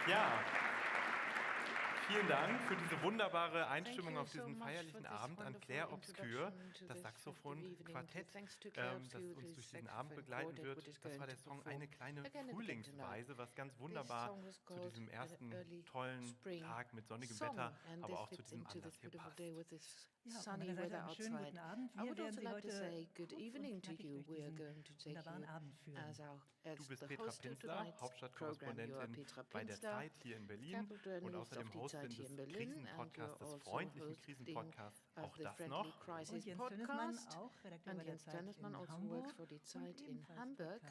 Ja, vielen Dank für diese wunderbare Einstimmung auf diesen feierlichen Abend an Claire Obscure, das Saxophon-Quartett, das uns durch diesen Abend begleiten wird. Das war der Song Eine kleine Frühlingsweise, was ganz wunderbar zu diesem ersten tollen Tag mit sonnigem Wetter, aber auch zu diesem Anlass hier passt. Ja, von meiner Seite einen schönen guten Abend. Wir werden Sie heute kurz und knackig durch diesen wunderbaren Abend führen. Du bist Petra Pinsler, Hauptstadtkorrespondentin bei der Zeit hier in Berlin und außerdem Hostin des Krisenpodcasts, des freundlichen Krisenpodcasts, auch das noch. Und Jens Tönnesmann, auch Redakteur bei der Zeit in Hamburg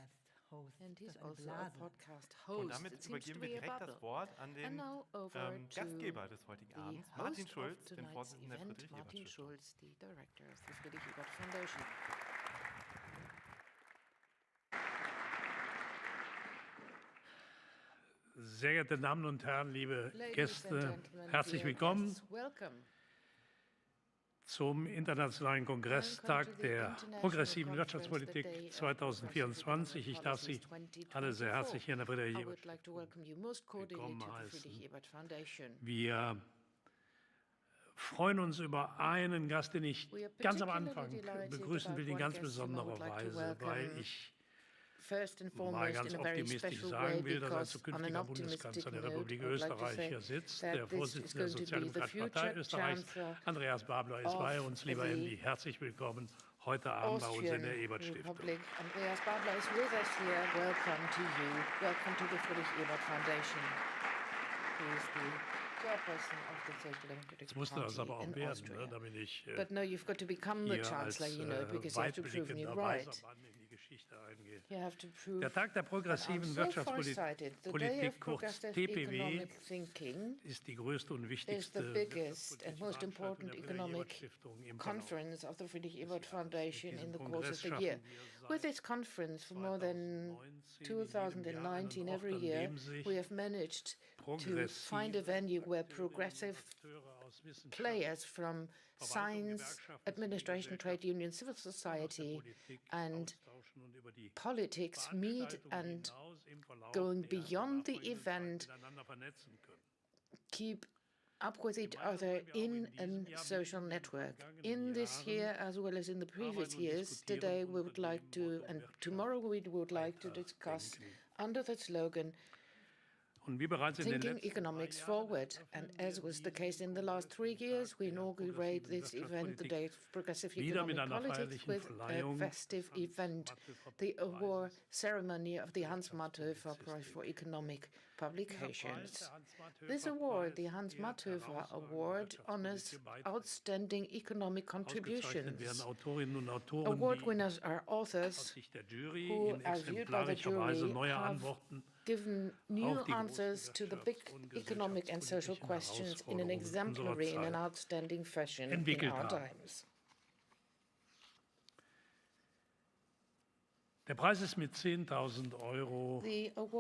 und ebenfalls Podcast-Host. Und damit übergeben wir direkt das Wort an den Gastgeber des heutigen Abends, Martin Schulz, den Vorsitzenden der Friedrich-Ebert-Stiftung. Sehr geehrte Damen und Herren, liebe Gäste, herzlich willkommen zum Internationalen Kongresstag der progressiven Wirtschaftspolitik 2024. Ich darf Sie alle sehr herzlich hier in der Friedrich-Ebert-Stiftung willkommen heißen. Wir freuen uns über einen Gast, den ich ganz am Anfang begrüßen will, in ganz besonderer Weise, weil ich mal ganz optimistisch sagen will, dass ein zukünftiger Bundeskanzler der Republik Österreich hier sitzt. Der Vorsitzende der Sozialdemokratischen Partei Österreichs, Andreas Babler, ist bei uns. Lieber Andy, herzlich willkommen heute Abend bei uns in der Ebert-Stiftung. Andreas Babler is with us here. Welcome to you. Welcome to the Friedrich-Ebert Foundation. He is the chairperson of the Social Democratic Jetzt musste das aber Party auch in werden, Austria. ne, damit ich But no, you've got to become the chancellor, you know, because you have to prove me right. In die Geschichte eingehe. You have to prove Der Tag der progressiven Wirtschaftspolitik, kurz TPW, ist die größte und wichtigste the biggest and most important economic conference of the Friedrich-Ebert Foundation in the course of the year. With this conference for more than 2019 every year, we have managed to find a venue where progressive players from science, administration, trade union, civil society and politics meet and, going beyond the event, keep up with each other in a social network. In this year, as well as in the previous years, today we would like to, and tomorrow we would like to discuss under the slogan, Thinking Economics Forward. And as was the case in the last 3 years, we inaugurate this event, the Day of Progressive Economic Politics, with a festive event, the award ceremony of the Hans Matthöfer Prize for Economic Publications. This award, the Hans Matthöfer Award, honors outstanding economic contributions. Award winners are authors who, as viewed by the jury, have given new answers to the big economic and social questions in an exemplary and an outstanding fashion in our times. Der Preis ist mit 10.000 Euro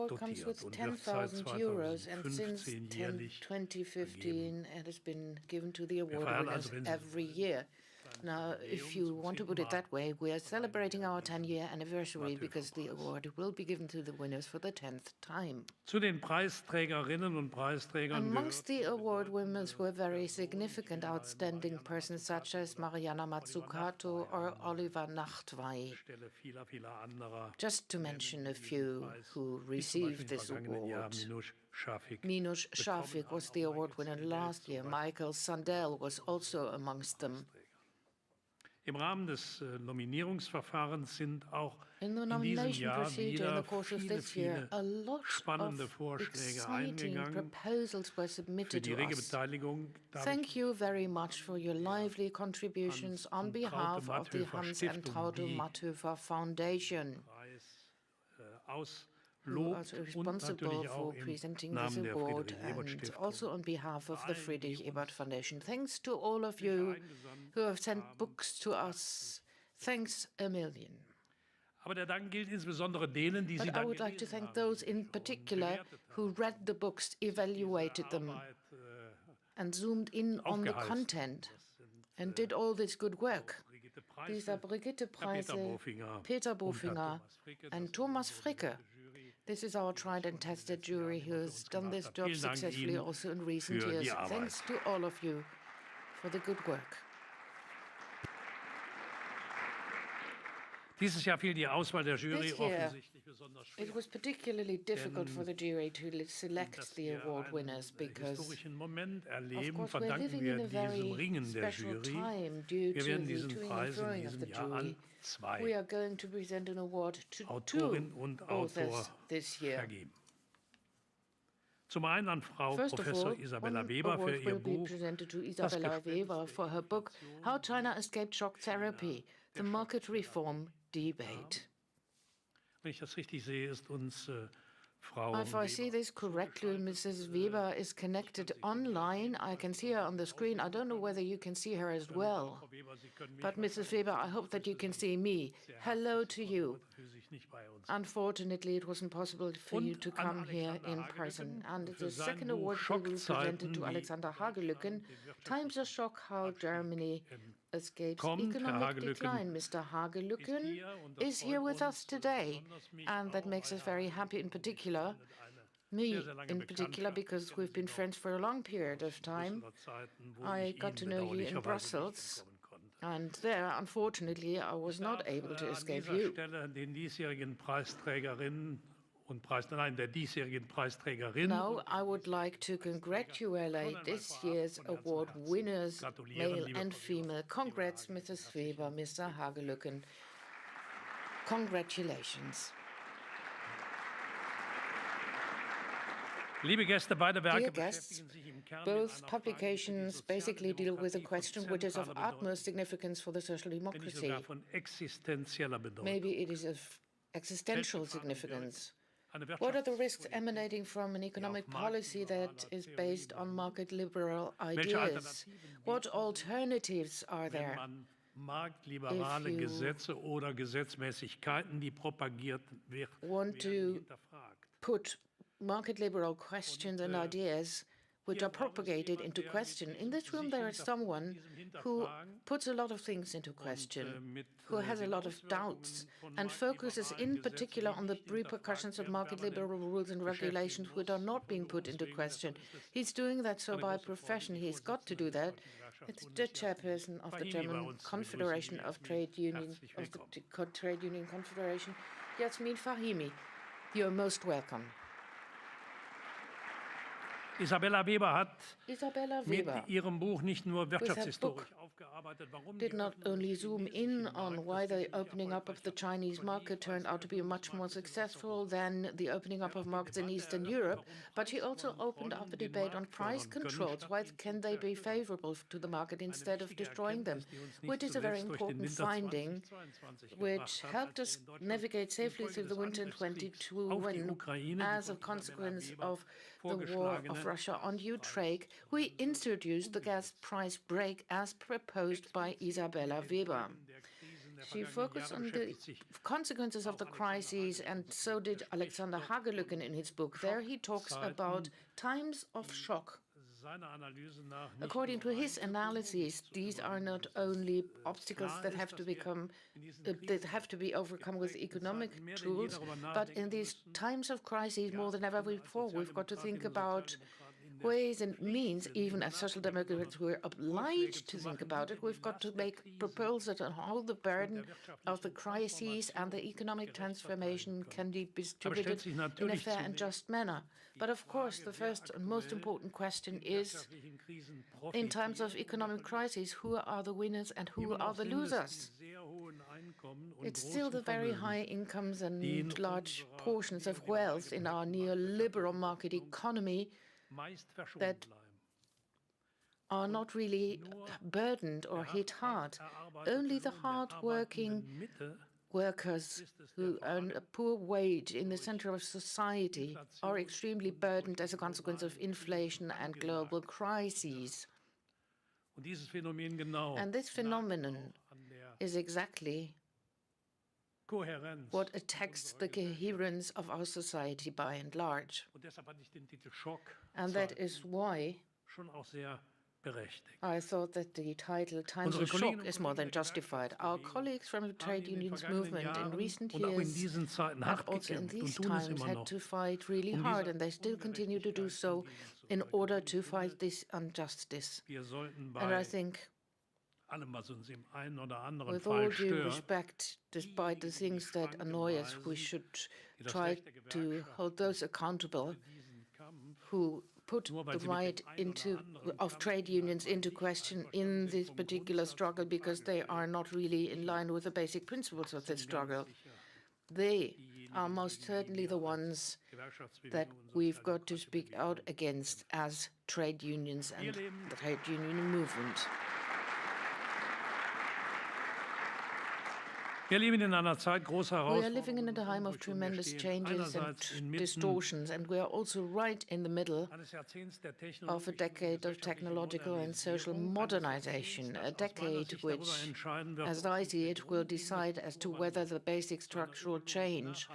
dotiert und wird seit 2015 jährlich vergeben. It has been given to the award winners every year. Now, if you want to put it that way, we are celebrating our 10-year anniversary because the award will be given to the winners for the 10th time. Zu den Preisträgerinnen und Preisträgern amongst the award winners were very significant, outstanding persons such as Mariana Mazzucato or Oliver Nachtwey, just to mention a few who received this award. Minus Shafik was the award winner last year. Michael Sandel was also amongst them. Im Rahmen des Nominierungsverfahrens sind auch in diesem Jahr wieder viele spannende Vorschläge eingegangen. Für die rege Beteiligung Thank you very much for your lively contributions on behalf of the Hans and Traute Matthöfer Foundation, who are responsible for presenting this award, and also on behalf of the Friedrich-Ebert Foundation. Thanks to all of you who have sent books to us. Thanks a million. Aber der Dank gilt insbesondere denen, die sie dann I would like to thank those in particular who read the books, evaluated them, and zoomed in on the content and did all this good work. These are Brigitte Preise, Peter Bofinger, and Thomas Fricke. This is our tried and tested jury who has done this job successfully also in recent years. Thanks to all of you for the good work. Dieses Jahr fiel die Auswahl der Jury This year, offensichtlich besonders schwer. it was particularly difficult for the jury to select the award winners because, historischen Moment of erleben, course, we're verdanken living in wir a diesem very Ringen der special Jury. time due Wir to werden the diesen toing and Preis in froing of the diesem Jahr jury. an zwei We are going to present an award to Autorin two und authors Autor this year. vergeben. Zum einen an Frau First of Professor all, Isabella one Weber für award ihr will be Buch presented to Isabella Weber for her book, How China Escaped Shock-Therapy, The Market Reform Debate. Wenn ich das richtig sehe, ist uns Frau If I see this correctly, Mrs. Weber is connected online. I can see her on the screen. I don't know whether you can see her as well. But Mrs. Weber, I hope that you can see me. Hello to you. Unfortunately, it wasn't possible for you to come here in person. And the second award will be presented to Alexander Hagelüken, Times of Shock, How Germany Escapes Economic Decline. Mr. Hagelüken is here with us today, and that makes us very happy in particular. Me in particular, because we've been friends for a long period of time. I got to know you in Brussels, and there, unfortunately, I was not able to escape you. Now, I would like to congratulate this year's award winners, male and female. Congrats, Mrs. Weber, Mr. Hagelüken. Congratulations. Liebe Gäste, beide Werke Dear guests, both publications basically deal with a question which is of utmost significance for the social democracy. Maybe it is of existential significance. What are the risks emanating from an economic policy that is based on market liberal ideas? What alternatives are there? marktliberale Gesetze oder Gesetzmäßigkeiten, die propagiert werden, want to put market liberal questions and ideas which are propagated into question. In this room there is someone who puts a lot of things into question, who has a lot of doubts, and focuses in particular on the repercussions of market liberal rules and regulations which are not being put into question. He's doing that so by profession. He's got to do that. It's the chairperson of the German Confederation of Trade Union, of the Trade Union Confederation, Yasmin Fahimi. You're most welcome. Isabella Weber hat mit Weber ihrem Buch nicht nur wirtschaftshistorisch aufgearbeitet, warum did not only zoom in on why the opening up of the Chinese market turned out to be much more successful than the opening up of markets in Eastern Europe, but she also opened up a debate on price controls. Why can they be favorable to the market instead of destroying them? Which is a very important finding, which helped us navigate safely through the winter in 2022 as a consequence of the war of Russia on Ukraine. We introduced the gas price brake as proposed by Isabella Weber. She focused on the consequences of the crises, and so did Alexander Hagelüken in his book. There he talks about times of shock. According to his analysis, these are not only obstacles that have to be overcome with economic tools, but in these times of crisis, more than ever before, we've got to think about ways and means. Even as social democrats, we're obliged to think about it. We've got to make proposals on how the burden of the crises and the economic transformation can be distributed in a fair and just manner. But of course, the first and most important question is, in times of economic crisis, who are the winners and who are the losers? It's still the very high incomes and large portions of wealth in our neoliberal market economy that are not really burdened or hit hard. Only the hard-working workers who earn a poor wage in the center of society are extremely burdened as a consequence of inflation and global crises. And this phenomenon is exactly what attacks the coherence of our society by and large. And that is why I thought that the title Times of Shock is more than justified. Our colleagues from the trade unions movement in recent years and also in these times had to fight really hard, and they still continue to do so in order to fight this injustice. And I think, with all due respect, despite the things that annoy us, we should try to hold those accountable who put the right of trade unions into question in this particular struggle, because they are not really in line with the basic principles of this struggle. They are most certainly the ones that we've got to speak out against as trade unions and the trade union movement. We are living in a time of tremendous changes and distortions, and we are also right in the middle of a decade of technological and social modernization, a decade which, as I see it, will decide as to whether the basic structural change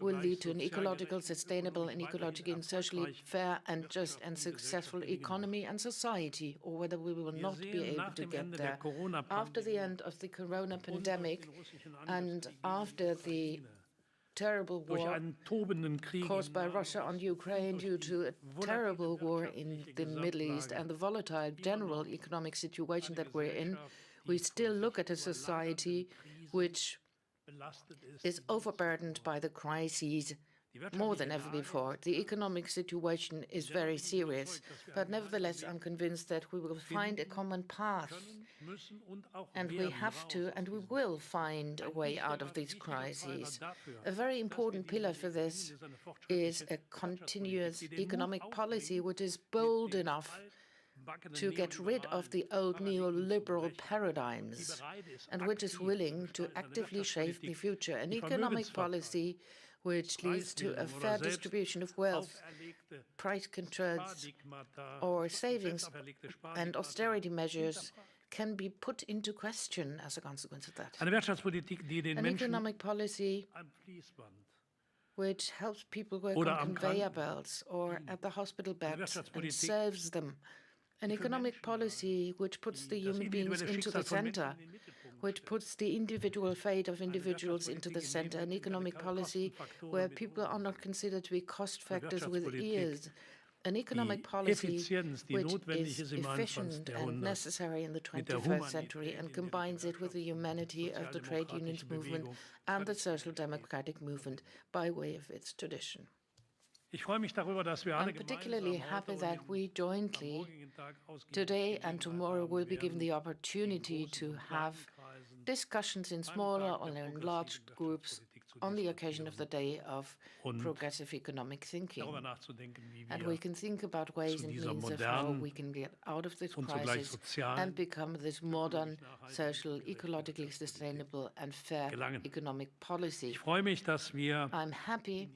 will lead to an ecological, sustainable, and ecologically and socially fair and just and successful economy and society, or whether we will not be able to get there. After the end of the corona pandemic, and after the terrible war caused by Russia on Ukraine due to a terrible war in the Middle East and the volatile general economic situation that we're in, we still look at a society which is overburdened by the crises more than ever before. The economic situation is very serious, but nevertheless, I'm convinced that we will find a common path, and we have to, and we will find a way out of these crises. A very important pillar for this is a continuous economic policy which is bold enough to get rid of the old neoliberal paradigms and which is willing to actively shape the future. An economic policy which leads to a fair distribution of wealth, price controls, or savings and austerity measures can be put into question as a consequence of that. An economic policy which helps people work on conveyor belts or at the hospital beds and serves them. An economic policy which puts the human beings into the center, which puts the individual fate of individuals into the center. An economic policy where people are not considered to be cost factors with ears. An economic policy which is efficient and necessary in the 21st century and combines it with the humanity of the trade unions movement and the social democratic movement by way of its tradition. I'm particularly happy that we jointly, today and tomorrow, will be given the opportunity to have discussions in smaller or in large groups on the occasion of the Day of Progressive Economic Thinking. And we can think about ways and means of how we can get out of this crisis and become this modern, social, ecologically sustainable and fair economic policy. I'm happy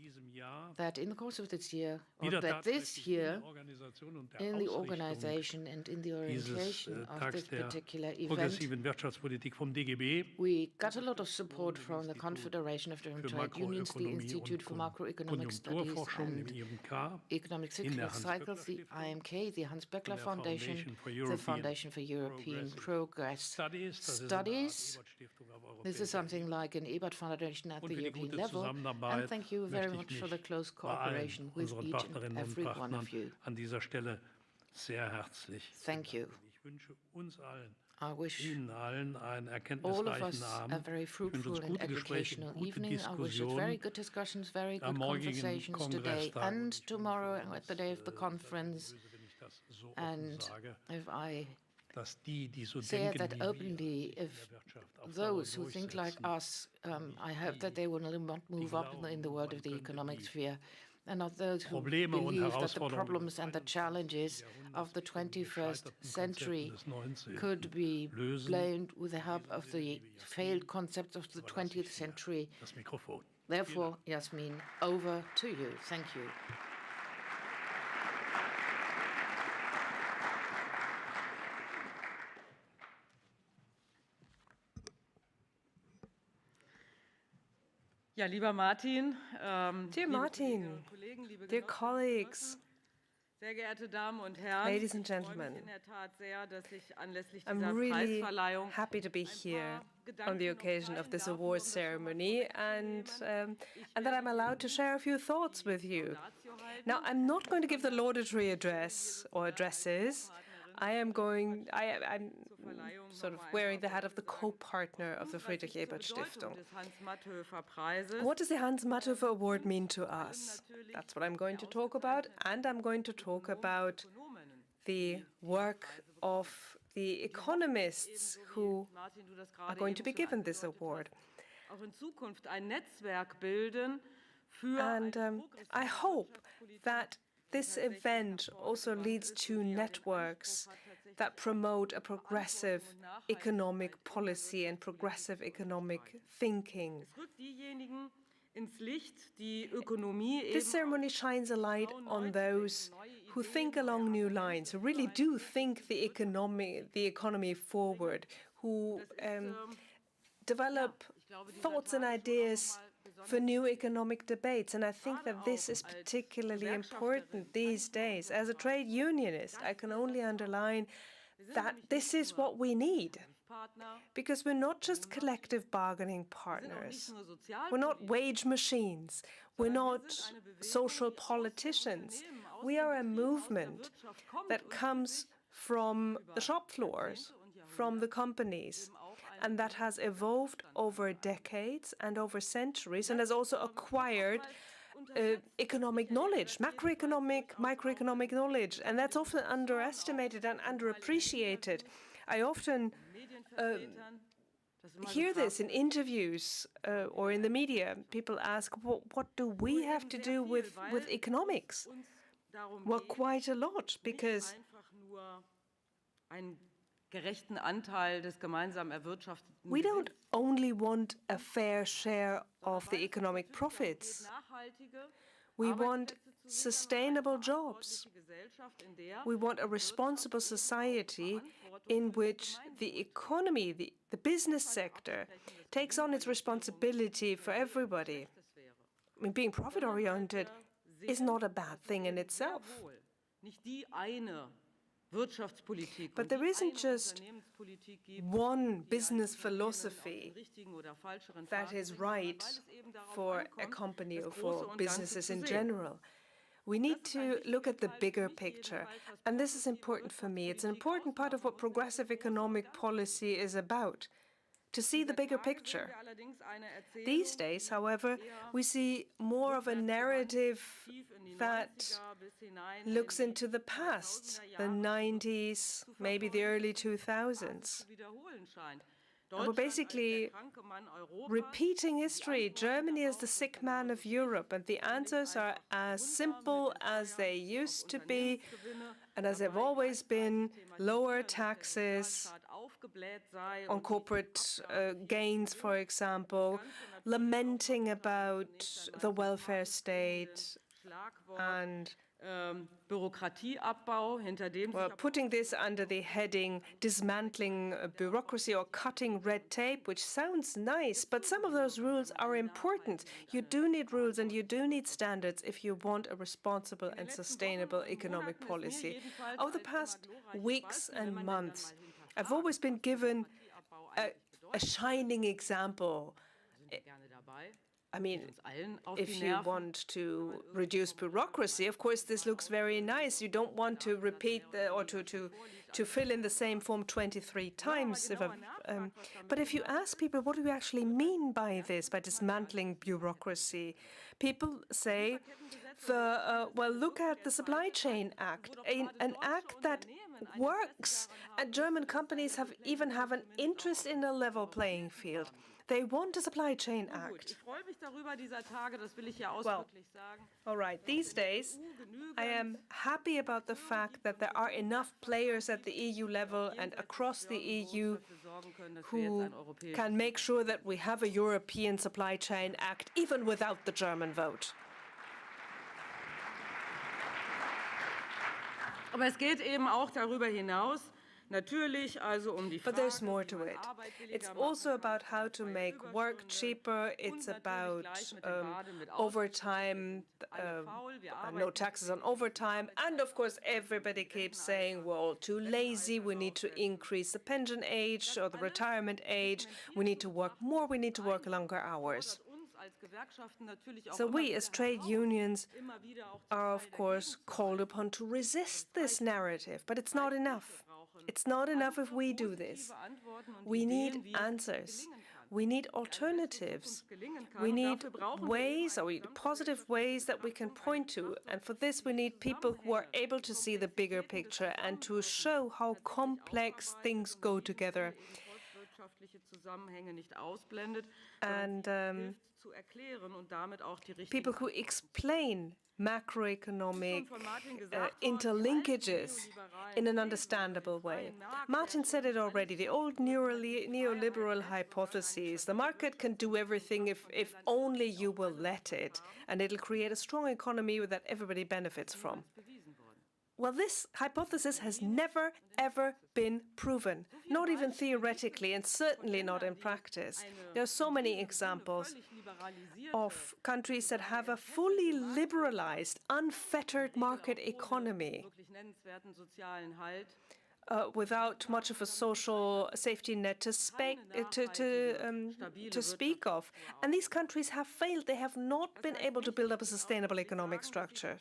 that in the course of this year, or that this year, in the organization and in the orientation of this particular event, we got a lot of support from the Confederation of German Trade Unions, the Institute for Macroeconomic Studies and Economic Cycles, the IMK, the Hans Böckler Foundation, the Foundation for European Progress Studies. This is something like an Ebert Foundation at the European level, and thank you very much for the close cooperation with each and every one of you. Thank you. I wish all of us a very fruitful and educational evening. I wish us very good discussions, very good conversations today and tomorrow at the day of the conference. And if I say that openly, if those who think like us, I hope that they will not move up in the world of the economic sphere, and not those who believe that the problems and the challenges of the 21st century could be blamed with the help of the failed concepts of the 20th century. Therefore, Yasmin, over to you. Thank you. Dear Martin, dear colleagues, Ladies and gentlemen, I'm really happy to be here on the occasion of this awards ceremony and that I'm allowed to share a few thoughts with you. Now, I'm not going to give the laudatory address or addresses. I'm sort of wearing the hat of the co-partner of the Friedrich-Ebert-Stiftung. What does the Hans Matthöfer Award mean to us? That's what I'm going to talk about, and I'm going to talk about the work of the economists who are going to be given this award. And I hope that this event also leads to networks that promote a progressive economic policy and progressive economic thinking. This ceremony shines a light on those who think along new lines, who really do think the economy forward, who develop thoughts and ideas for new economic debates. And I think that this is particularly important these days. As a trade unionist, I can only underline that this is what we need. Because we're not just collective bargaining partners. We're not wage machines. We're not social politicians. We are a movement that comes from the shop floors, from the companies, and that has evolved over decades and over centuries and has also acquired economic knowledge, macroeconomic, microeconomic knowledge, and that's often underestimated and underappreciated. I often hear this in interviews or in the media. People ask, what do we have to do with economics? Well, quite a lot, because we don't only want a fair share of the economic profits. We want sustainable jobs. We want a responsible society in which the economy, the business sector, takes on its responsibility for everybody. I mean, being profit-oriented is not a bad thing in itself. But there isn't just one business philosophy that is right for a company or for businesses in general. We need to look at the bigger picture, and this is important for me. It's an important part of what progressive economic policy is about, to see the bigger picture. These days, however, we see more of a narrative that looks into the past, the 90s, maybe the early 2000s. And we're basically repeating history. Germany is the sick man of Europe, and the answers are as simple as they used to be and as they've always been: lower taxes on corporate gains, for example, lamenting about the welfare state, and putting this under the heading dismantling bureaucracy or cutting red tape, which sounds nice, but some of those rules are important. You do need rules and you do need standards if you want a responsible and sustainable economic policy. Over the past weeks and months, I've always been given a shining example. I mean, if you want to reduce bureaucracy, of course, this looks very nice. You don't want to repeat or to fill in the same form 23 times. But if you ask people, what do we actually mean by this, by dismantling bureaucracy? People say, well, look at the Supply Chain Act, an act that works, and German companies even have an interest in a level playing field. They want a Supply Chain Act. Well, all right, these days, I am happy about the fact that there are enough players at the EU level and across the EU who can make sure that we have a European Supply Chain Act, even without the German vote. Aber es geht eben auch darüber hinaus, But there's more to it. It's also about how to make work cheaper. It's about overtime, no taxes on overtime. And of course, everybody keeps saying, well, too lazy. We need to increase the pension age or the retirement age. We need to work more. We need to work longer hours. So we as trade unions are, of course, called upon to resist this narrative, but it's not enough. It's not enough if we do this. We need answers. We need alternatives. We need ways, or positive ways that we can point to. And for this, we need people who are able to see the bigger picture and to show how complex things go together. And people who explain macroeconomic interlinkages in an understandable way. Martin said it already, the old neoliberal hypotheses. The market can do everything if only you will let it, and it'll create a strong economy that everybody benefits from. Well, this hypothesis has never, ever been proven, not even theoretically, and certainly not in practice. There are so many examples of countries that have a fully liberalized, unfettered market economy without much of a social safety net to speak of. And these countries have failed. They have not been able to build up a sustainable economic structure.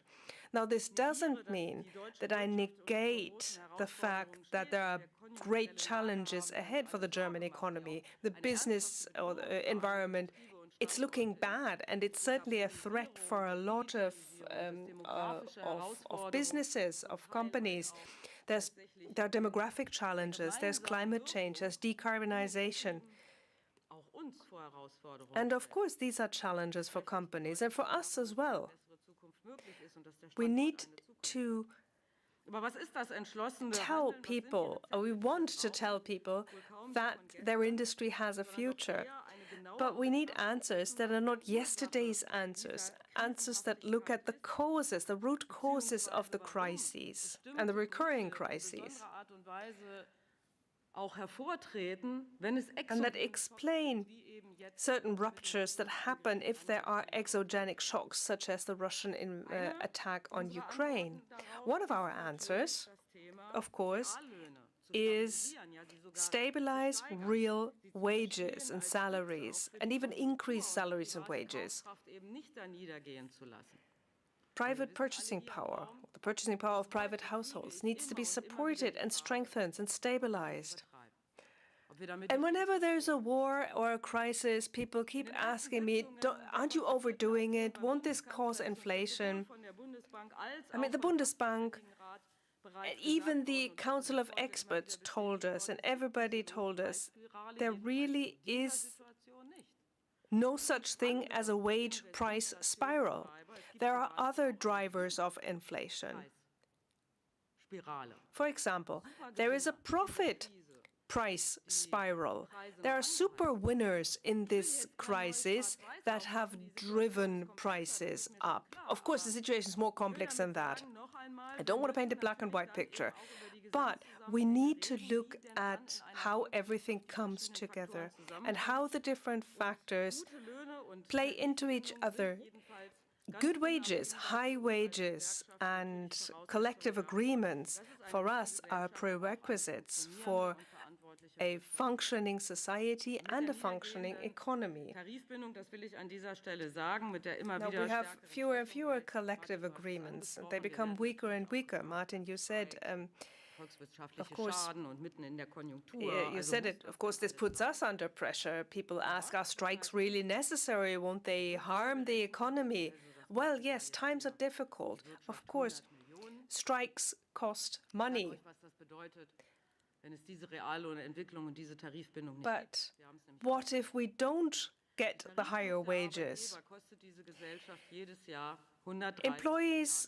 Now, this doesn't mean that I negate the fact that there are great challenges ahead for the German economy. The business or the environment, it's looking bad, and it's certainly a threat for a lot of businesses, of companies. There are demographic challenges, there's climate change, there's decarbonization. And of course, these are challenges for companies and for us as well. We need to tell people, or we want to tell people, that their industry has a future. But we need answers that are not yesterday's answers, answers that look at the causes, the root causes of the crises and the recurring crises, and that explain certain ruptures that happen if there are exogenic shocks, such as the Russian attack on Ukraine. One of our answers, of course, is stabilize real wages and salaries, and even increase salaries and wages. Private purchasing power, the purchasing power of private households, needs to be supported and strengthened and stabilized. And whenever there's a war or a crisis, people keep asking me, aren't you overdoing it? Won't this cause inflation? I mean, the Bundesbank, even the Council of Experts told us, and everybody told us, there really is no such thing as a wage price spiral. There are other drivers of inflation. For example, there is a profit price spiral. There are super winners in this crisis that have driven prices up. Of course, the situation is more complex than that. I don't want to paint a black and white picture, but we need to look at how everything comes together and how the different factors play into each other. Good wages, high wages, and collective agreements for us are prerequisites for a functioning society and a functioning economy. Now we have fewer and fewer collective agreements, and they become weaker and weaker. Martin, you said, of course, you said it, of course, this puts us under pressure. People ask, are strikes really necessary? Won't they harm the economy? Well, yes, times are difficult. Of course, strikes cost money. But what if we don't get the higher wages?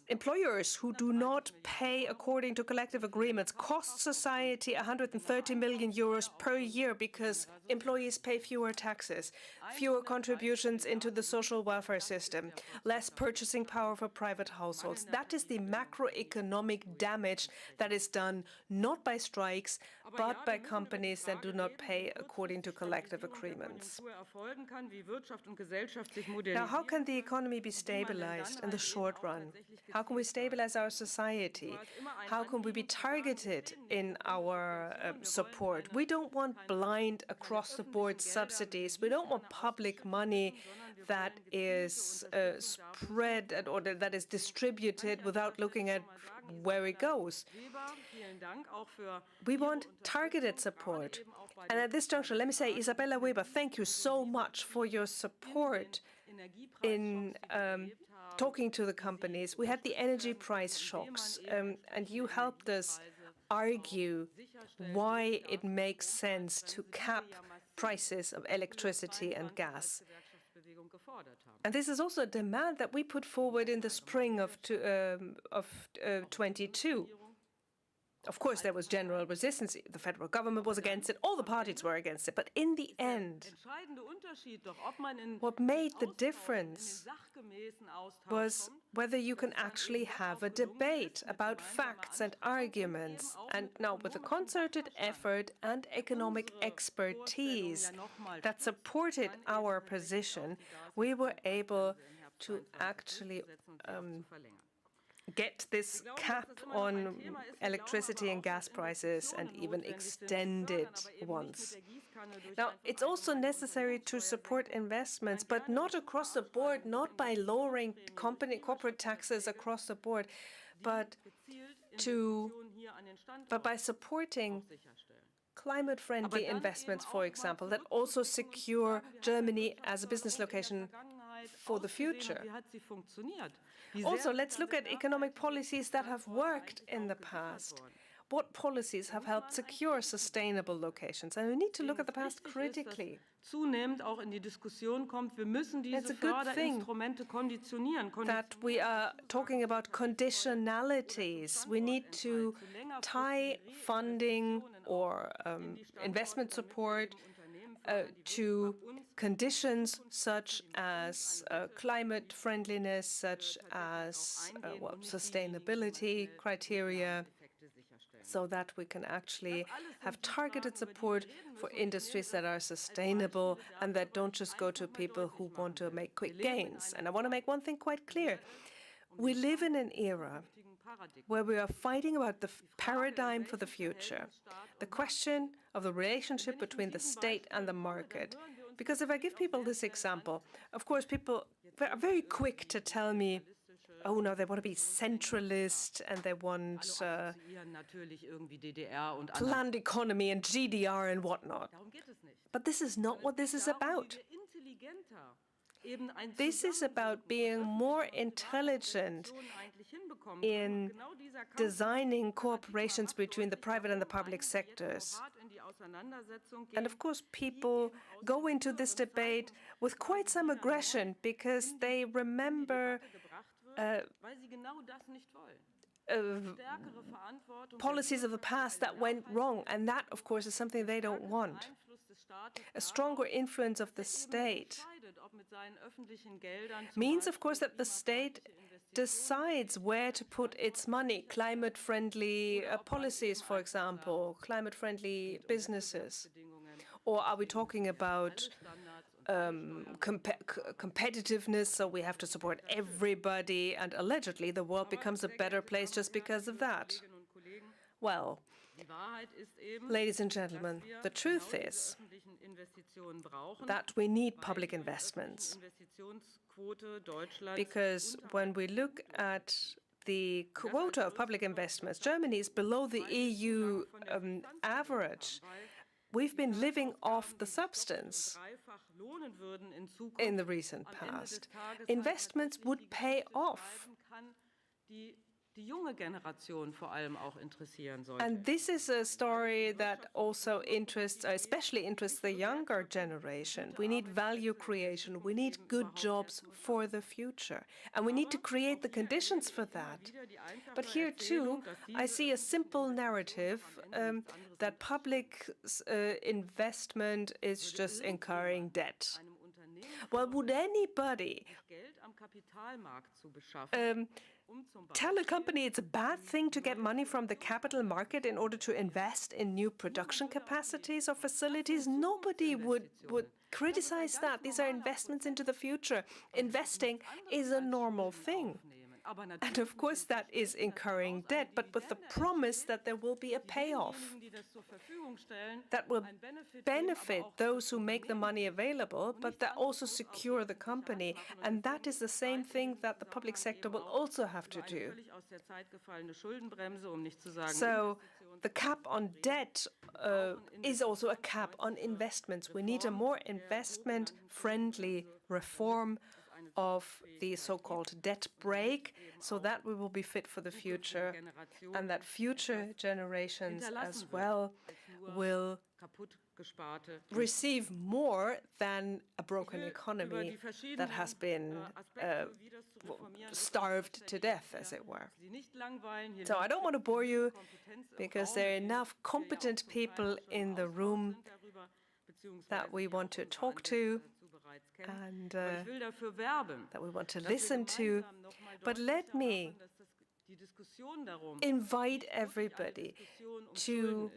Employers who do not pay according to collective agreements cost society 130 million euros per year because employees pay fewer taxes, fewer contributions into the social welfare system, less purchasing power for private households. That is the macroeconomic damage that is done not by strikes, but by companies that do not pay according to collective agreements. Now, how can the economy be stabilized in the short run? How can we stabilize our society? How can we be targeted in our support? We don't want blind across-the-board subsidies. We don't want public money that is spread or that is distributed without looking at where it goes. We want targeted support. And at this juncture, let me say, Isabella Weber, thank you so much for your support in talking to the companies. We had the energy price shocks, and you helped us argue why it makes sense to cap prices of electricity and gas. And this is also a demand that we put forward in the spring of 22. Of course, there was general resistance. The federal government was against it. All the parties were against it. But in the end, what made the difference was whether you can actually have a debate about facts and arguments. And now, with a concerted effort and economic expertise that supported our position, we were able to actually get this cap on electricity and gas prices and even extend it once. Now, it's also necessary to support investments, but not across the board, not by lowering corporate taxes across the board, but by supporting climate-friendly investments, for example, that also secure Germany as a business location for the future. Also, let's look at economic policies that have worked in the past. What policies have helped secure sustainable locations? And we need to look at the past critically. It's a good thing that we are talking about conditionalities. We need to tie funding or investment support to conditions such as climate friendliness, such as sustainability criteria, so that we can actually have targeted support for industries that are sustainable and that don't just go to people who want to make quick gains. And I want to make one thing quite clear. We live in an era where we are fighting about the paradigm for the future, the question of the relationship between the state and the market. Because if I give people this example, of course, people are very quick to tell me, oh no, they want to be centralist and they want planned economy and GDR and whatnot. But this is not what this is about. This is about being more intelligent in designing cooperations between the private and the public sectors. And of course, people go into this debate with quite some aggression because they remember policies of the past that went wrong, and that, of course, is something they don't want. A stronger influence of the state means, of course, that the state decides where to put its money. Climate-friendly policies, for example, climate-friendly businesses. Or are we talking about competitiveness, so we have to support everybody, and allegedly the world becomes a better place just because of that? Well, ladies and gentlemen, the truth is that we need public investments. Because when we look at the quota of public investments, Germany is below the EU average. We've been living off the substance in the recent past. Investments would pay off. And this is a story that also interests, especially interests the younger generation. We need value creation. We need good jobs for the future. And we need to create the conditions for that. But here too, I see a simple narrative that public investment is just incurring debt. Well, would anybody tell a company it's a bad thing to get money from the capital market in order to invest in new production capacities or facilities? Nobody would criticize that. These are investments into the future. Investing is a normal thing. And of course, that is incurring debt, but with the promise that there will be a payoff that will benefit those who make the money available, but that also secure the company. And that is the same thing that the public sector will also have to do. So the cap on debt is also a cap on investments. We need a more investment-friendly reform of the so-called debt brake, so that we will be fit for the future, and that future generations as well will receive more than a broken economy that has been starved to death, as it were. So I don't want to bore you, because there are enough competent people in the room that we want to talk to, and that we want to listen to. But let me invite everybody to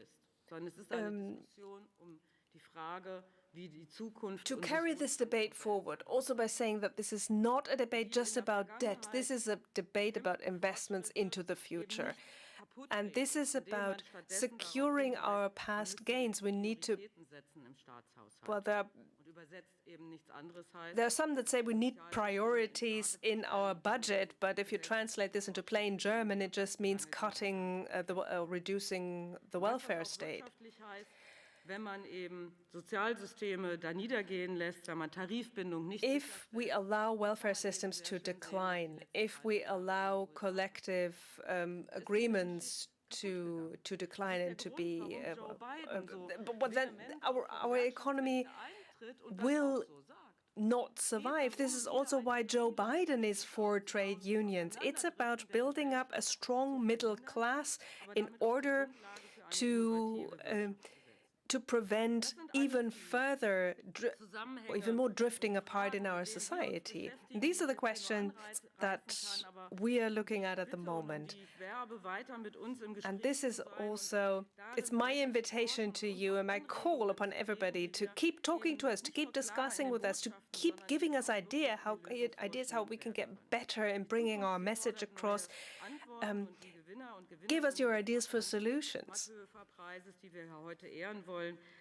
carry this debate forward, also by saying that this is not a debate just about debt. This is a debate about investments into the future. And this is about securing our past gains. We need to, well, there are some that say we need priorities in our budget, but if you translate this into plain German, it just means cutting, reducing the welfare state. If we allow welfare systems to decline, if we allow collective agreements to decline and to be, but then our economy will not survive. This is also why Joe Biden is for trade unions. It's about building up a strong middle class in order to prevent even further, even more drifting apart in our society. These are the questions that we are looking at the moment. And this is also, it's my invitation to you and my call upon everybody to keep talking to us, to keep discussing with us, to keep giving us ideas how we can get better in bringing our message across. Give us your ideas for solutions.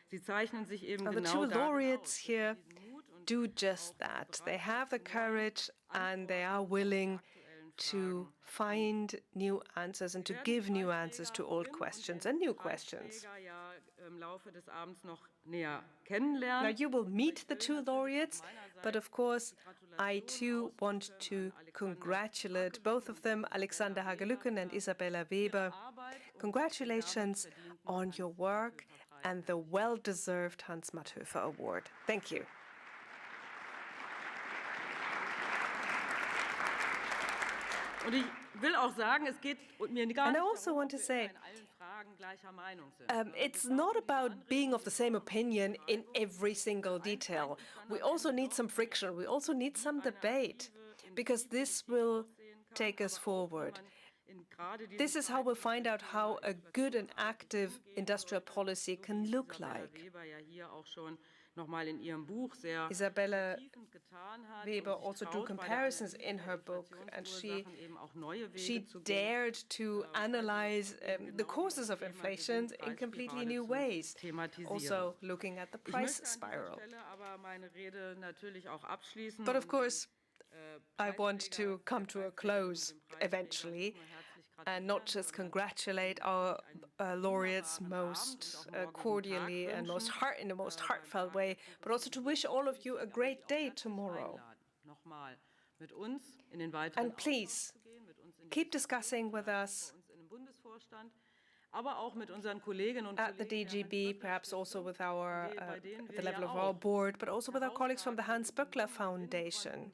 The two laureates here do just that. They have the courage and they are willing to find new answers and to give new answers to old questions and new questions. Now, you will meet the two laureates, but of course, I too want to congratulate both of them, Alexander Hagelüken and Isabella Weber. Congratulations on your work and the well-deserved Hans Matthöfer Award. Thank you. And I also want to say, it's not about being of the same opinion in every single detail. We also need some friction. We also need some debate, because this will take us forward. This is how we'll find out how a good and active industrial policy can look like. Isabella Weber also drew comparisons in her book, and she dared to analyze the causes of inflation in completely new ways, also looking at the price spiral. But of course, I want to come to a close eventually, and not just congratulate our laureates most cordially and in the most heartfelt way, but also to wish all of you a great day tomorrow. And please, keep discussing with us at the DGB, perhaps also with our, at the level of our board, but also with our colleagues from the Hans Böckler Foundation.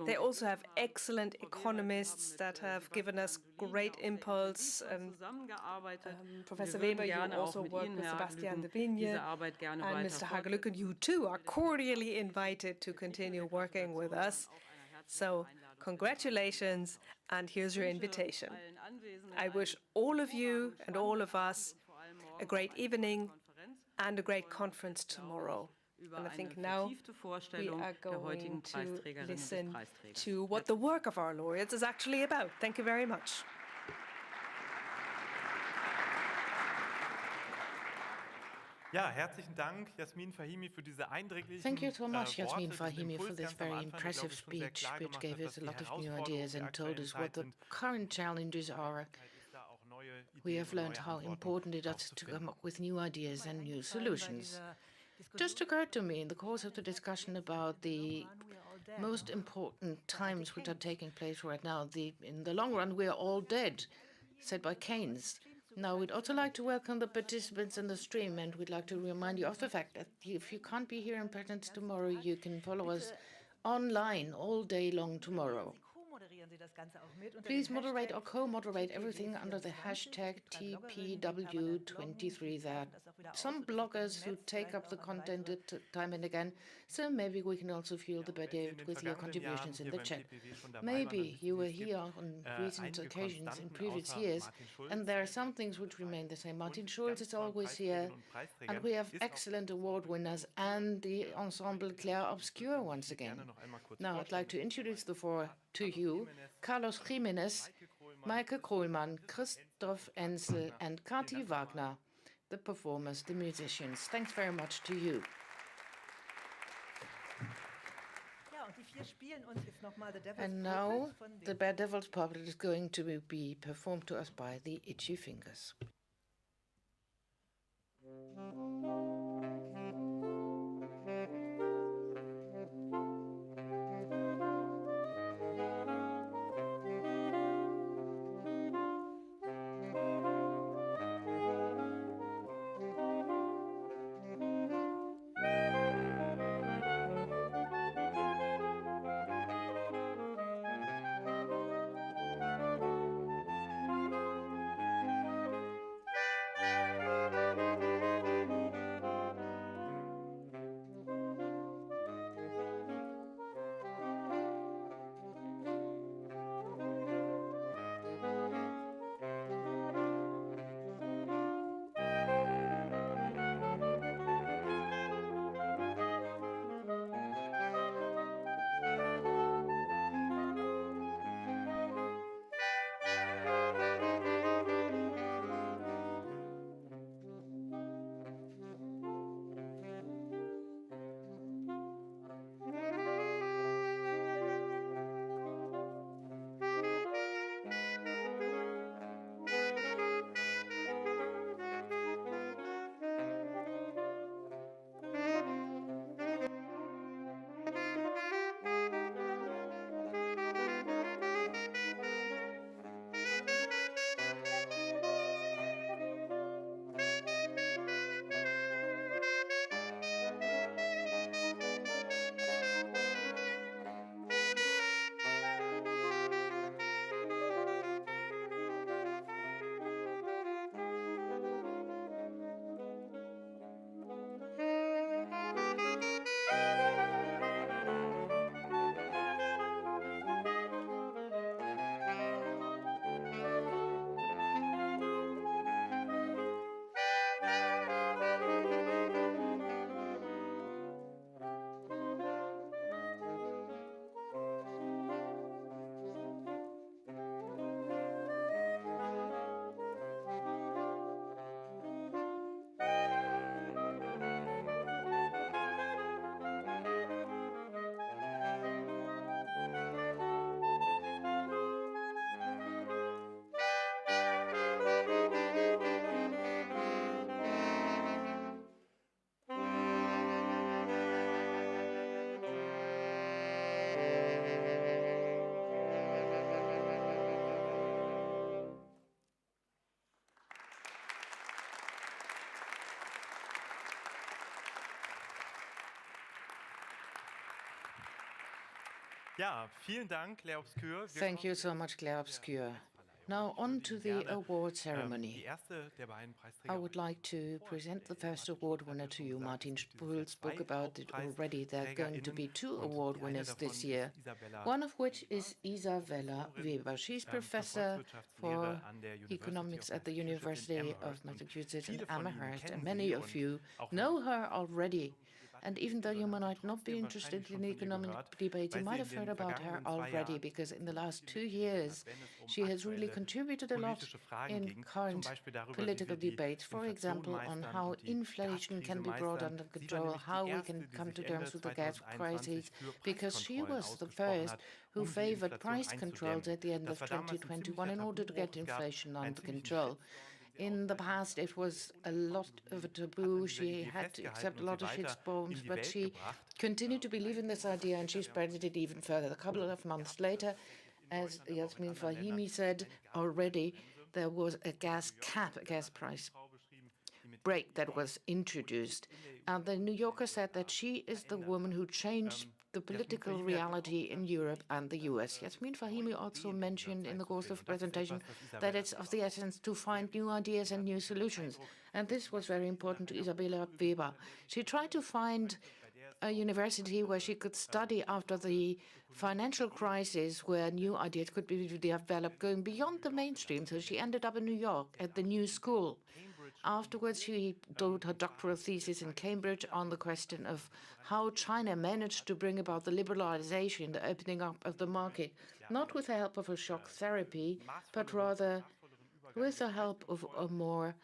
They also have excellent economists that have given us great impulse. Professor Weber, you also work with Sebastian de Vigne, and Mr. Hagelüken, you too are cordially invited to continue working with us. So congratulations, and here's your invitation. I wish all of you and all of us a great evening and a great conference tomorrow. And I think now we are going to listen to what the work of our laureates is actually about. Thank you very much. Ja, herzlichen Dank, Jasmin Fahimi, für diese eindringlichen Thank you so much, Jasmin Worte, Fahimi, for this very impressive speech, which gave us a lot of new ideas and told us what the current challenges are. We have learned how important it is to come up with new ideas and new solutions. Just occurred to me in the course of the discussion about the most important times which are taking place right now. In the long run, we are all dead, said by Keynes. Now, we'd also like to welcome the participants in the stream, and we'd like to remind you of the fact that if you can't be here in presence tomorrow, you can follow us online all day long tomorrow. Please moderate or co-moderate everything under the hashtag TPW23. There are some bloggers who take up the content time and again, so maybe we can also fuel the debate with your contributions in the chat. Maybe you were here on recent occasions in previous years, and there are some things which remain the same. Martin Schulz is always here, and we have excellent award winners and the ensemble Claire Obscure once again. Now I'd like to introduce the four to you: Carlos Jimenez, Maike Kohlmann, Christoph Ensel, and Kati Wagner, the performers, the musicians. Thanks very much to you. And now the Bare Devil's Puppet is going to be performed to us by the Itchy Fingers. Ja, vielen Dank, Claire Obscur. Thank you so much, Claire Obscur. Now on to the award ceremony. I would like to present the first award winner to you. Martin Spuhl spoke about it already. There are going to be 2 award winners this year, one of which is Isabella Weber. She's professor for economics at the University of Massachusetts in Amherst, and many of you know her already. And even though you might not be interested in economic debates, you might have heard about her already, because in the last 2 years, she has really contributed a lot in current political debates, for example, on how inflation can be brought under control, how we can come to terms with the gas crisis, because she was the first who favored price controls at the end of 2021 in order to get inflation under control. In the past, it was a lot of a taboo. She had to accept a lot of shitbombs, but she continued to believe in this idea, and she spread it even further. A couple of months later, as Yasmin Fahimi said already, there was a gas cap, a gas price break that was introduced. And the New Yorker said that she is the woman who changed the political reality in Europe and the US. Yasmin Fahimi also mentioned in the course of the presentation that it's of the essence to find new ideas and new solutions. And this was very important to Isabella Weber. She tried to find a university where she could study after the financial crisis, where new ideas could be developed going beyond the mainstream. So she ended up in New York at the New School. Afterwards, she wrote her doctoral thesis in Cambridge on the question of how China managed to bring about the liberalization, the opening up of the market, not with the help of a shock therapy, but rather with the help of a more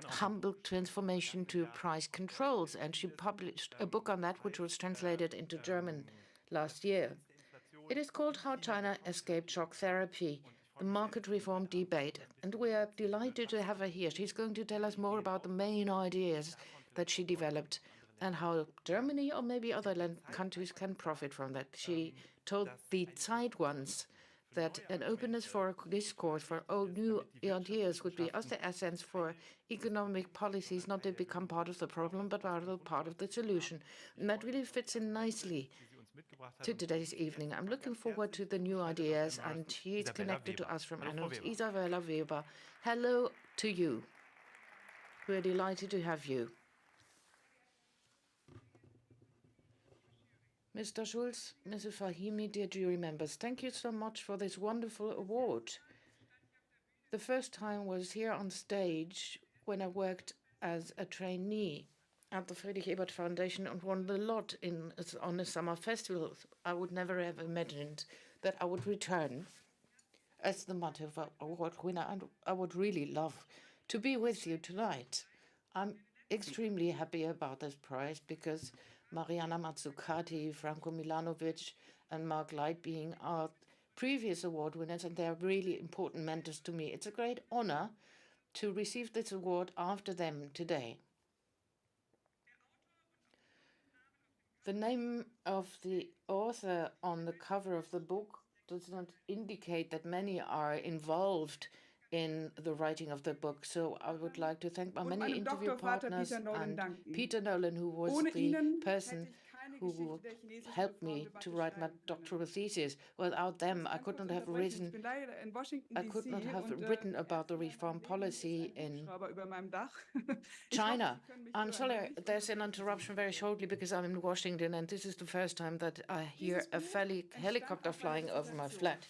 humble transformation to price controls. And she published a book on that, which was translated into German last year. It is called How China Escaped Shock Therapy, the market reform debate. And we are delighted to have her here. She's going to tell us more about the main ideas that she developed and how Germany or maybe other countries can profit from that. She told the Zeit once that an openness for a discourse, for new ideas would be of the essence for economic policies not to become part of the problem, but rather part of the solution. And that really fits in nicely to today's evening. I'm looking forward to the new ideas, and she's connected to us from Anhalt. Isabella Weber, hello to you. We're delighted to have you. Mr. Schulz, Mrs. Fahimi, dear jury members, thank you so much for this wonderful award. The first time was here on stage when I worked as a trainee at the Friedrich-Ebert Foundation and won a lot on a summer festival. I would never have imagined that I would return as the Matthöfer Award winner, and I would really love to be with you tonight. I'm extremely happy about this prize because Mariana Mazzucati, Franco Milanovic, and Mark Leitbeing are previous award winners, and they're really important mentors to me. It's a great honor to receive this award after them today. The name of the author on the cover of the book does not indicate that many are involved in the writing of the book. So I would like to thank my many interview partners and Peter Nolan, who was the person who helped me to write my doctoral thesis. Without them, I could not have written about the reform policy in China. I'm sorry, there's an interruption very shortly because I'm in Washington, and this is the first time that I hear a helicopter flying over my flat.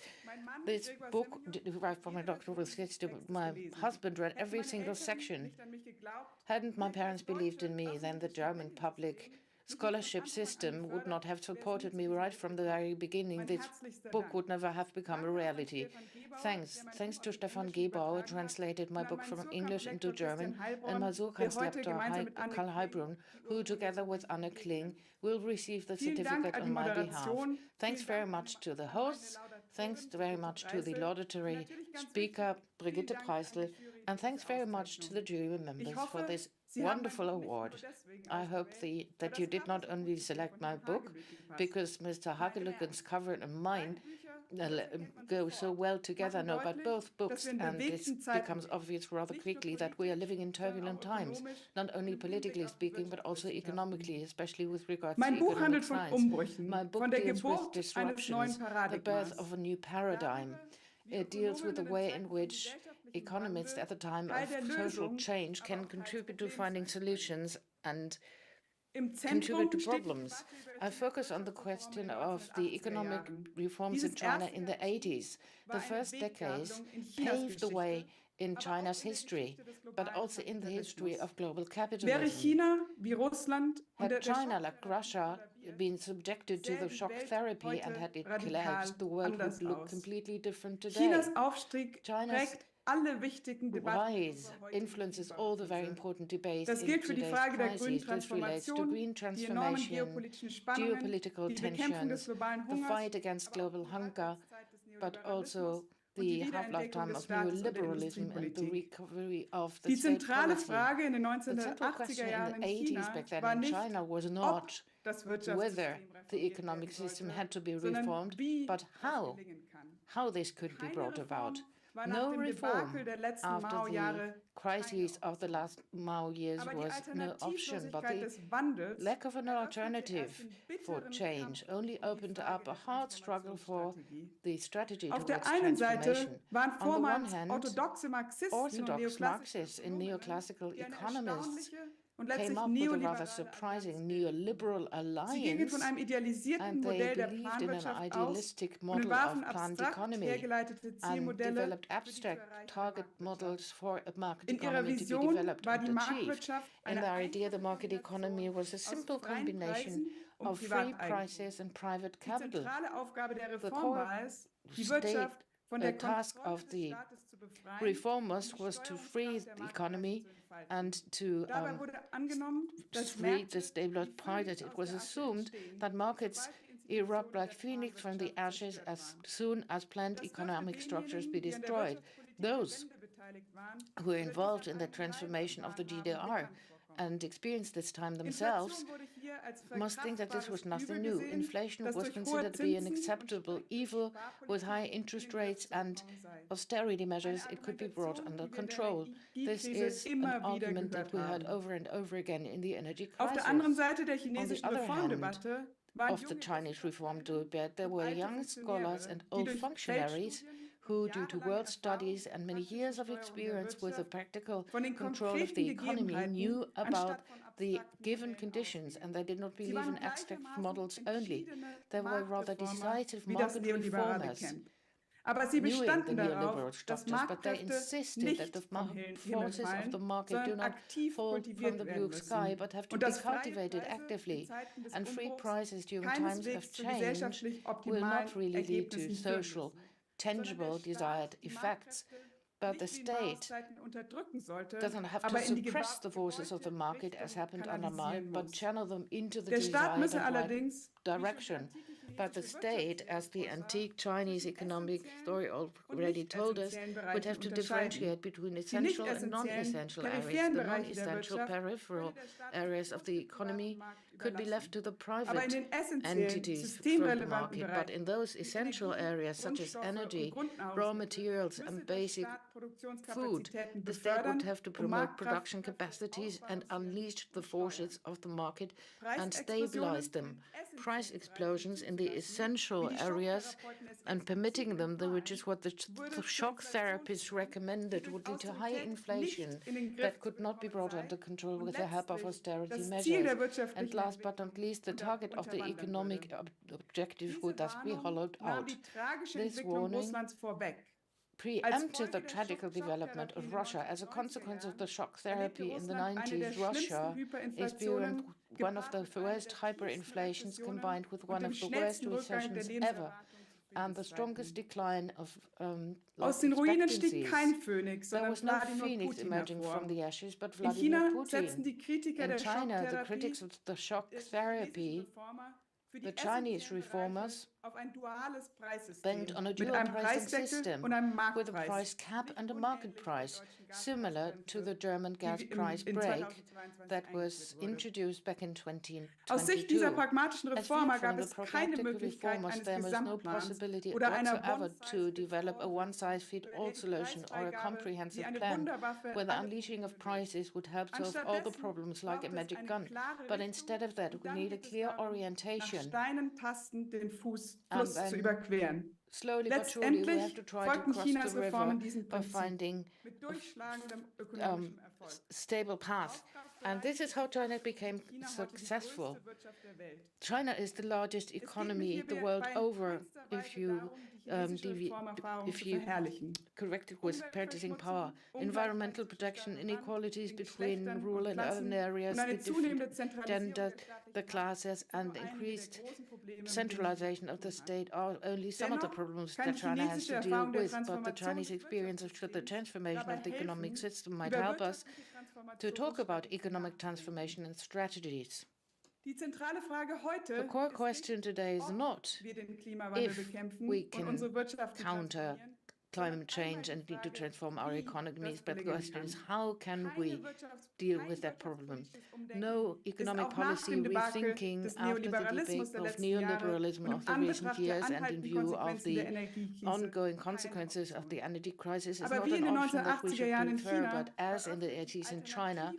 This book derived from my doctoral thesis. My husband read every single section. Hadn't my parents believed in me, then the German public scholarship system would not have supported me right from the very beginning. This book would never have become a reality. Thanks to Stefan Gebauer, who translated my book from English into German, and my Surkanzlepter Karl Heilbrunn, who together with Anne Kling will receive the certificate on my behalf. Thanks very much to the hosts, thanks very much to the laudatory speaker, Brigitte Preisel, and thanks very much to the jury members for this wonderful award. I hope that you did not only select my book, because Mr. Hagelüken's cover and mine go so well together. No, but both books, and this becomes obvious rather quickly that we are living in turbulent times, not only politically speaking, but also economically, especially with regards to economic science. My book deals with disruptions, the birth of a new paradigm. It deals with the way in which economists at the time of social change can contribute to finding solutions and contribute to problems. I focus on the question of the economic reforms in China in the 80s. The first decades paved the way in China's history, but also in the history of global capitalism. Had China, like Russia, been subjected to the shock therapy and had it collapsed, the world would look completely different today. China's rise influences all the very important debates in today's crisis. This relates to green transformation, geopolitical tensions, the fight against global hunger, but also the half-lifetime of neoliberalism and the recovery of the state policy. The central question in the 80s back then in China was not whether the economic system had to be reformed, but how this could be brought about. No reform after the crises of the last Mao years was no option, but the lack of an alternative for change only opened up a hard struggle for the strategy towards transformation. On the one hand, orthodox Marxists and neoclassical economists came up with a rather surprising neoliberal alliance, and they believed in an idealistic model of planned economy and developed abstract target models for a market economy to be developed and achieved. And the idea the market economy was a simple combination of free prices and private capital. The core task of the reformers was to free the economy and to free the stabilized parties. It was assumed that markets erupt like phoenix from the ashes as soon as planned economic structures be destroyed. Those who were involved in the transformation of the GDR and experienced this time themselves must think that this was nothing new. Inflation was considered to be an acceptable evil. With high interest rates and austerity measures, it could be brought under control. This is an argument that we heard over and over again in the energy crisis. On the other hand, of the Chinese reform debate, there were young scholars and old functionaries who, due to world studies and many years of experience with the practical control of the economy, knew about the given conditions, and they did not believe in abstract models only. They were rather decisive market reformers, viewing the neoliberal structures, but they insisted that the forces of the market do not fall from the blue sky, but have to be cultivated actively. And free prices during times of change will not really lead to social, tangible, desired effects. But the state doesn't have to suppress the forces of the market, as happened under Mao, but channel them into the desired and right direction. But the state, as the antique Chinese economic story already told us, would have to differentiate between essential and non-essential areas. The non-essential peripheral areas of the economy could be left to the private entities from the market. But in those essential areas, such as energy, raw materials, and basic food, the state would have to promote production capacities and unleash the forces of the market and stabilize them. Price explosions in the essential areas and permitting them, which is what the shock therapists recommended, would lead to high inflation that could not be brought under control with the help of austerity measures. And last but not least, the target of the economic objective would thus be hollowed out. This warning preempted the tragic development of Russia. As a consequence of the shock therapy in the 90s, Russia experienced one of the worst hyperinflations combined with one of the worst recessions ever and the strongest decline of life expectancies. There was no phoenix emerging from the ashes, but Vladimir Putin. In China, the critics of the shock therapy, the Chinese reformers, Based on a dual pricing system with a price cap and a market price, similar to the German gas price break that was introduced back in 2022. Aus Sicht dieser pragmatischen As viewed Reformer from gab the es keine pragmatic Möglichkeit reformers, eines there was no Gesamtplans possibility oder einer whatsoever to develop a one-size-fits-all one-size-fits-all solution or a comprehensive plan where the unleashing of prices would help solve all the problems like a magic gun. But instead of that, we need a clear orientation. den Fluss zu überqueren. Slowly but surely, we have to try to cross Chinas the river Reformen diesem by Prinzip finding mit durchschlagendem ökonomischem Erfolg. stable path. And this is how China became successful. China is the largest economy the world over if you correct it with purchasing power. Environmental protection, inequalities between rural and urban areas, the different gender, the classes, and increased centralization of the state are only some of the problems that China has to deal with. But the Chinese experience of the transformation of the economic system might help us to talk about economic transformation and strategies. The core question today is not if we can counter climate change and need to transform our economies, but the question is how can we deal with that problem? No economic policy rethinking after the debate of neoliberalism of the recent years and in view of the ongoing consequences of the energy crisis is not an option that we should prefer, but as in the 80s in China,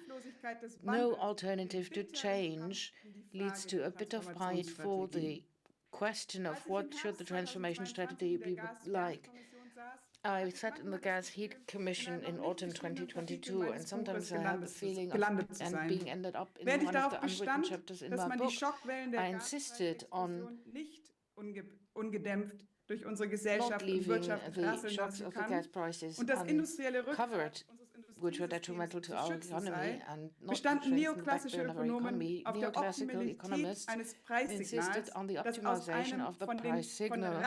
no alternative to change leads to a bit of fight for the question of what should the transformation strategy be like. I sat in the Gas Heat Commission in autumn 2022, and sometimes I had the feeling of being ended up in one of the unwritten chapters in my book. I insisted on not leaving the shocks of the gas prices uncovered, which were detrimental to our economy and not strengthen the backbone of our economy. Neoclassical economists insisted on the optimization of the price signal,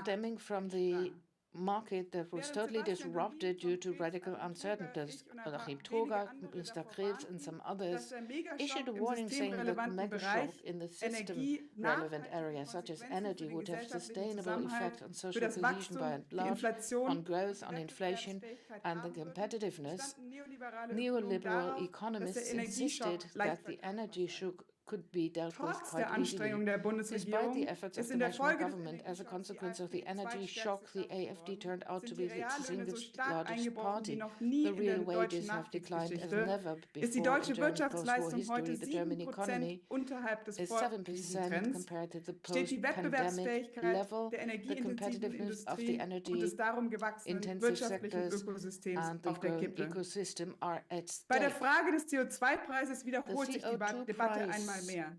stemming from the market that was totally disrupted due to radical uncertainties. Joachim Troga, Mr. Krebs, and some others issued a warning saying that the mega shock in the system-relevant areas, such as energy, would have sustainable effects on social cohesion by and large, on growth, on inflation, and the competitiveness. Neoliberal economists insisted that the energy shock could be dealt with quite easily. Despite the efforts of the national government, as a consequence of the energy shock, the AfD turned out to be the single largest party. The real wages have declined as never before in German post-war history. The German economy is 7% compared to the post-pandemic level. The competitiveness of the energy-intensive sectors and the growing ecosystem are at stake. Bei der Frage des CO2-Preises wiederholt sich die Debatte einmal mehr.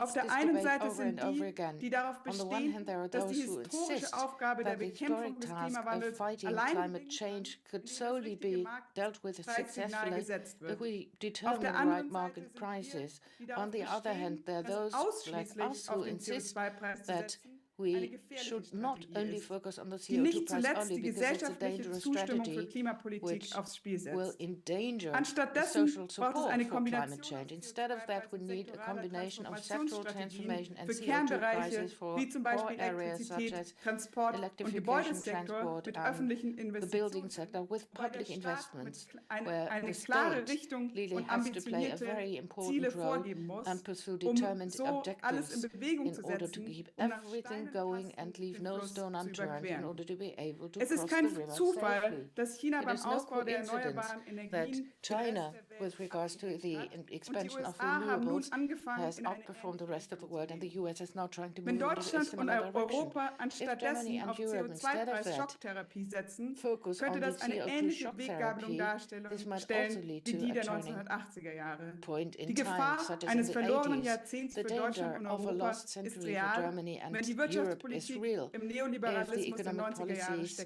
Auf der einen Seite sind die darauf bestehen, dass die historische Aufgabe der Bekämpfung des Klimawandels allein could solely be dealt with successfully if we determine the right market prices. On the other hand, there are those like us who insist that we should not only focus on the CO2 price only because it's a dangerous strategy which will endanger the social support for climate change. Instead of that, we need a combination of sectoral transformation and CO2 prices for core areas such as electrification, transport, and the building sector with public investments, where the state really has to play a very important role and pursue determined objectives in order to keep everything going and leave no stone unturned in order to be able to cross the river safely. It is no coincidence that China, with regards to the expansion of renewables, has outperformed the rest of the world, and the US is now trying to move in a similar direction. If Germany and Europe, instead of that, focus on the CO2 shock therapy, this might also lead to a turning point in time, such as in the 80s. The danger of a lost century for Germany and Europe is real if the economic policies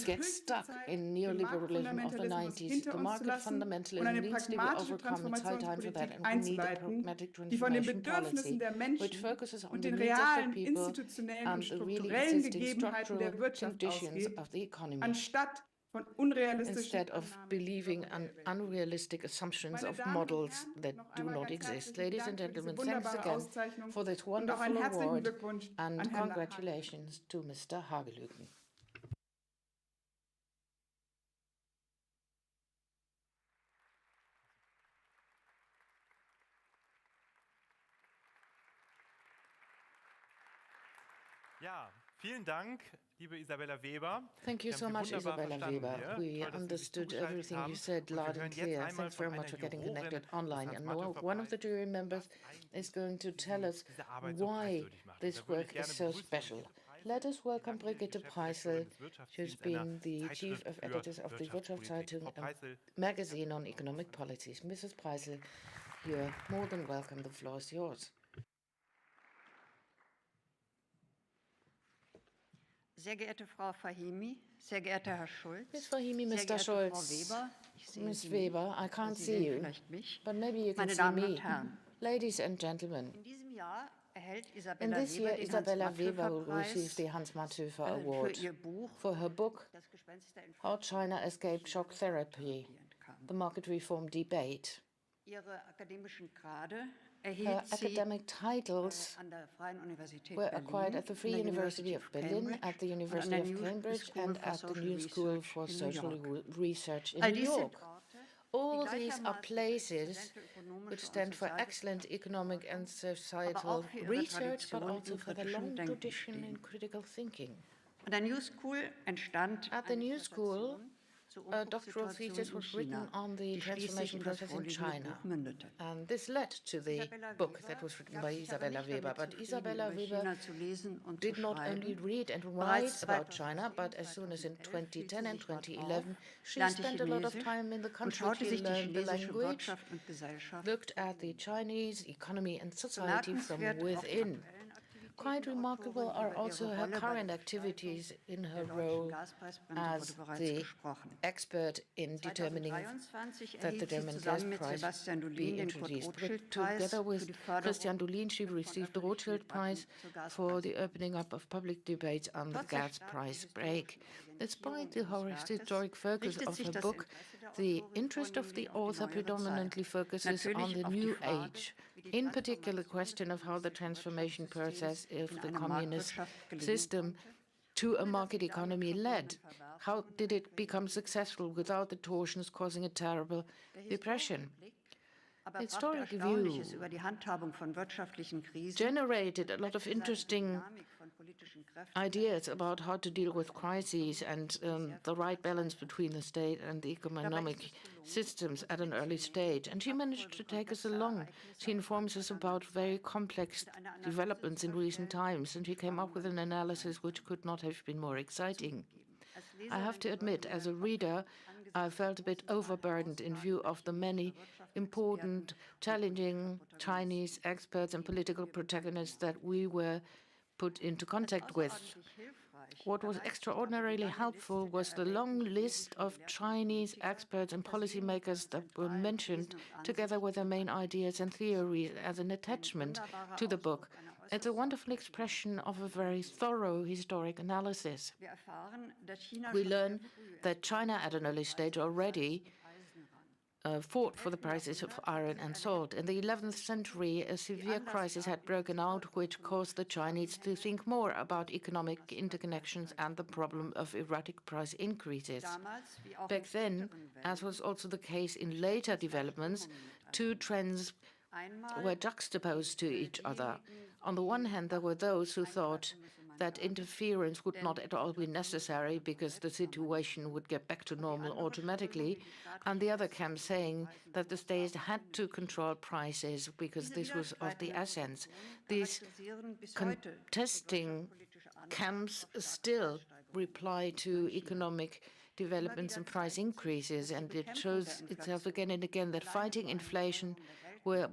get stuck in neoliberalism of the 90s. The market fundamentalism needs to be overcome. It's high time for that, and we need a pragmatic transformation policy which focuses on the needs of the people and the really existing structural conditions of the economy. von unrealistischen instead of believing in unrealistic assumptions of models that do not exist. Ladies and gentlemen, thanks again for this wonderful award and congratulations to Mr. Hagelüken. Ja, vielen Dank, liebe Isabella Weber. Thank you so much, Isabella Weber. We understood everything you said loud and clear. Thanks very much for getting connected online. And now one of the jury members is going to tell us why this work is so special. Let us welcome Brigitte Preisel. She's been the chief of editors of the Wirtschaftszeitung, a magazine on economic policies. Mrs. Preisel, you're more than welcome. The floor is yours. Sehr geehrte Frau Fahimi, sehr geehrter Herr Schulz, Ms. Fahimi, Mr. Schulz, Ms. Weber, I can't see you, but maybe you can see me. Ladies and gentlemen, in this year, Isabella Weber will receive the Hans Matthöfer Award for her book, How China Escaped Shock-Therapy, the Market Reform Debate. Her academic titles were acquired at the Free University of Berlin, at the University of Cambridge, and at the New School for Social Research in New York. All these are places which stand for excellent economic and societal research, but also for the long tradition in critical thinking. At the New School, a doctoral thesis was written on the transformation process in China, and this led to the book that was written by Isabella Weber. But Isabella Weber did not only read and write about China, but as soon as in 2010 and 2011, she spent a lot of time in the country to learn the language, looked at the Chinese economy and society from within. Quite remarkable are also her current activities in her role as the expert in determining that the German gas price be introduced. Together with Christian Dolin, she received the Rothschild Prize for the opening up of public debates on the gas price break. Despite the historic focus of her book, the interest of the author predominantly focuses on the new age, in particular the question of how the transformation process of the communist system to a market economy led. How did it become successful without the torsions causing a terrible depression? Historic view generated a lot of interesting ideas about how to deal with crises and the right balance between the state and the economic systems at an early stage. And she managed to take us along. She informs us about very complex developments in recent times, and she came up with an analysis which could not have been more exciting. I have to admit, as a reader, I felt a bit overburdened in view of the many important, challenging Chinese experts and political protagonists that we were put into contact with. What was extraordinarily helpful was the long list of Chinese experts and policymakers that were mentioned, together with their main ideas and theories as an attachment to the book. It's a wonderful expression of a very thorough historic analysis. We learn that China, at an early stage already, fought for the prices of iron and salt. In the 11th century, a severe crisis had broken out, which caused the Chinese to think more about economic interconnections and the problem of erratic price increases. Back then, as was also the case in later developments, two trends were juxtaposed to each other. On the one hand, there were those who thought that interference would not at all be necessary because the situation would get back to normal automatically, and the other camp saying that the state had to control prices because this was of the essence. These contesting camps still reply to economic developments and price increases, and it shows itself again and again that fighting inflation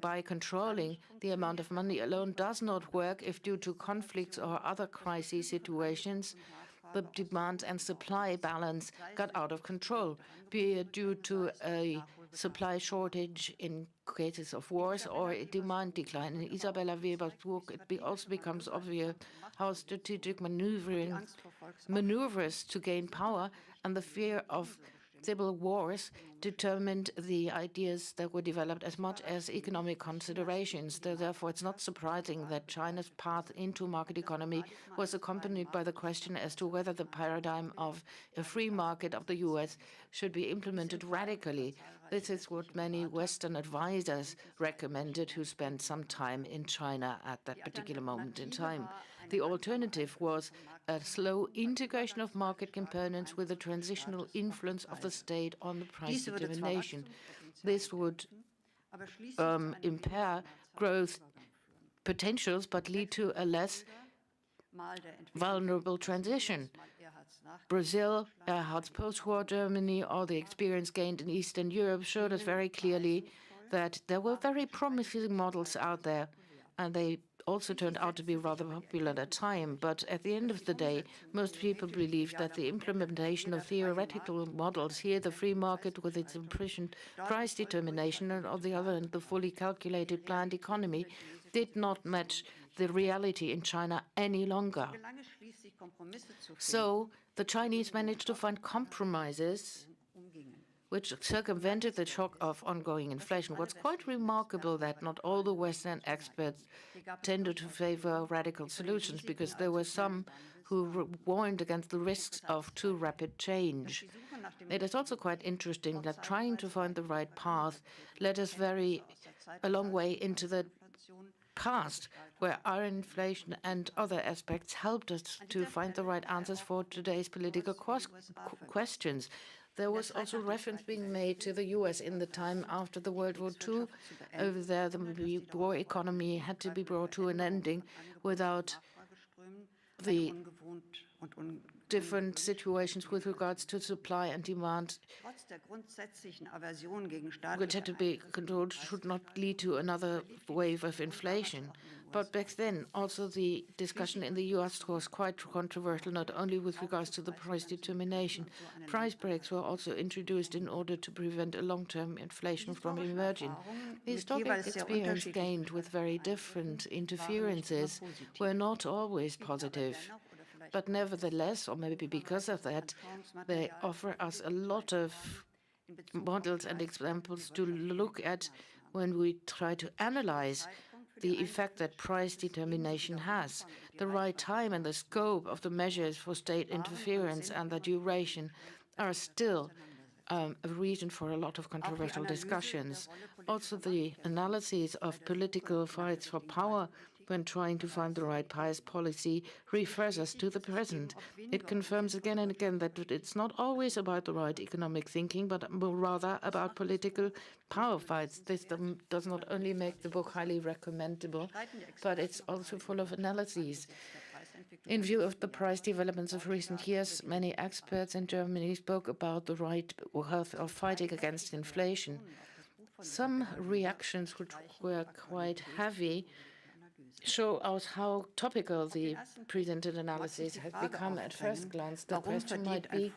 by controlling the amount of money alone does not work if, due to conflicts or other crisis situations, the demand and supply balance got out of control, be it due to a supply shortage in cases of wars or a demand decline. In Isabella Weber's book, it also becomes obvious how strategic maneuvers to gain power and the fear of civil wars determined the ideas that were developed as much as economic considerations. Therefore, it's not surprising that China's path into market economy was accompanied by the question as to whether the paradigm of a free market of the US should be implemented radically. This is what many Western advisors recommended who spent some time in China at that particular moment in time. The alternative was a slow integration of market components with a transitional influence of the state on the price determination. This would impair growth potentials but lead to a less vulnerable transition. Brazil, Erhard's post-war Germany, all the experience gained in Eastern Europe showed us very clearly that there were very promising models out there, and they also turned out to be rather popular at the time. But at the end of the day, most people believed that the implementation of theoretical models, here the free market with its efficient price determination, and on the other hand, the fully calculated planned economy, did not match the reality in China any longer. So the Chinese managed to find compromises which circumvented the shock of ongoing inflation. What's quite remarkable that not all the Western experts tended to favor radical solutions, because there were some who warned against the risks of too rapid change. It is also quite interesting that trying to find the right path led us a long way into the past, where our inflation and other aspects helped us to find the right answers for today's political questions. There was also reference being made to the US in the time after the World War II. Over there, the war economy had to be brought to an ending without the different situations with regards to supply and demand, which had to be controlled, should not lead to another wave of inflation. But back then, also the discussion in the US was quite controversial, not only with regards to the price determination. Price breaks were also introduced in order to prevent a long-term inflation from emerging. The historical experience gained with very different interferences were not always positive. But nevertheless, or maybe because of that, they offer us a lot of models and examples to look at when we try to analyze the effect that price determination has. The right time and the scope of the measures for state interference and the duration are still a reason for a lot of controversial discussions. Also, the analysis of political fights for power when trying to find the right price policy refers us to the present. It confirms again and again that it's not always about the right economic thinking, but rather about political power fights. This does not only make the book highly recommendable, but it's also full of analyses. In view of the price developments of recent years, many experts in Germany spoke about the right worth of fighting against inflation. Some reactions, which were quite heavy, show us how topical the presented analysis had become at first glance. The question might be,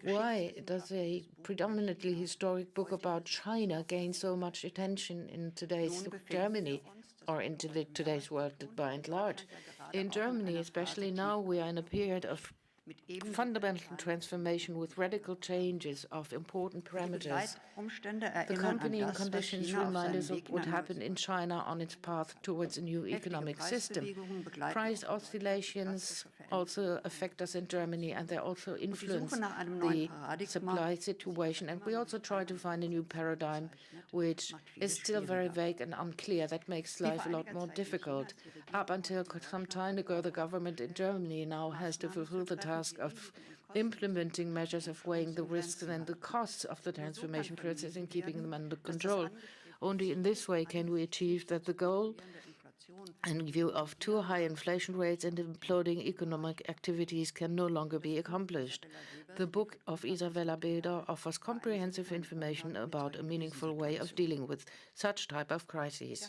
why does a predominantly historic book about China gain so much attention in today's Germany, or in today's world by and large? In Germany, especially now, we are in a period of fundamental transformation with radical changes of important parameters. The accompanying conditions remind us of what happened in China on its path towards a new economic system. Price oscillations also affect us in Germany, and they also influence the supply situation. And we also try to find a new paradigm, which is still very vague and unclear. That makes life a lot more difficult. Up until some time ago, the government in Germany now has to fulfill the task of implementing measures of weighing the risks and the costs of the transformation process and keeping them under control. Only in this way can we achieve that the goal, in view of too high inflation rates and imploding economic activities, can no longer be accomplished. The book of Isabella M offers comprehensive information about a meaningful way of dealing with such type of crises.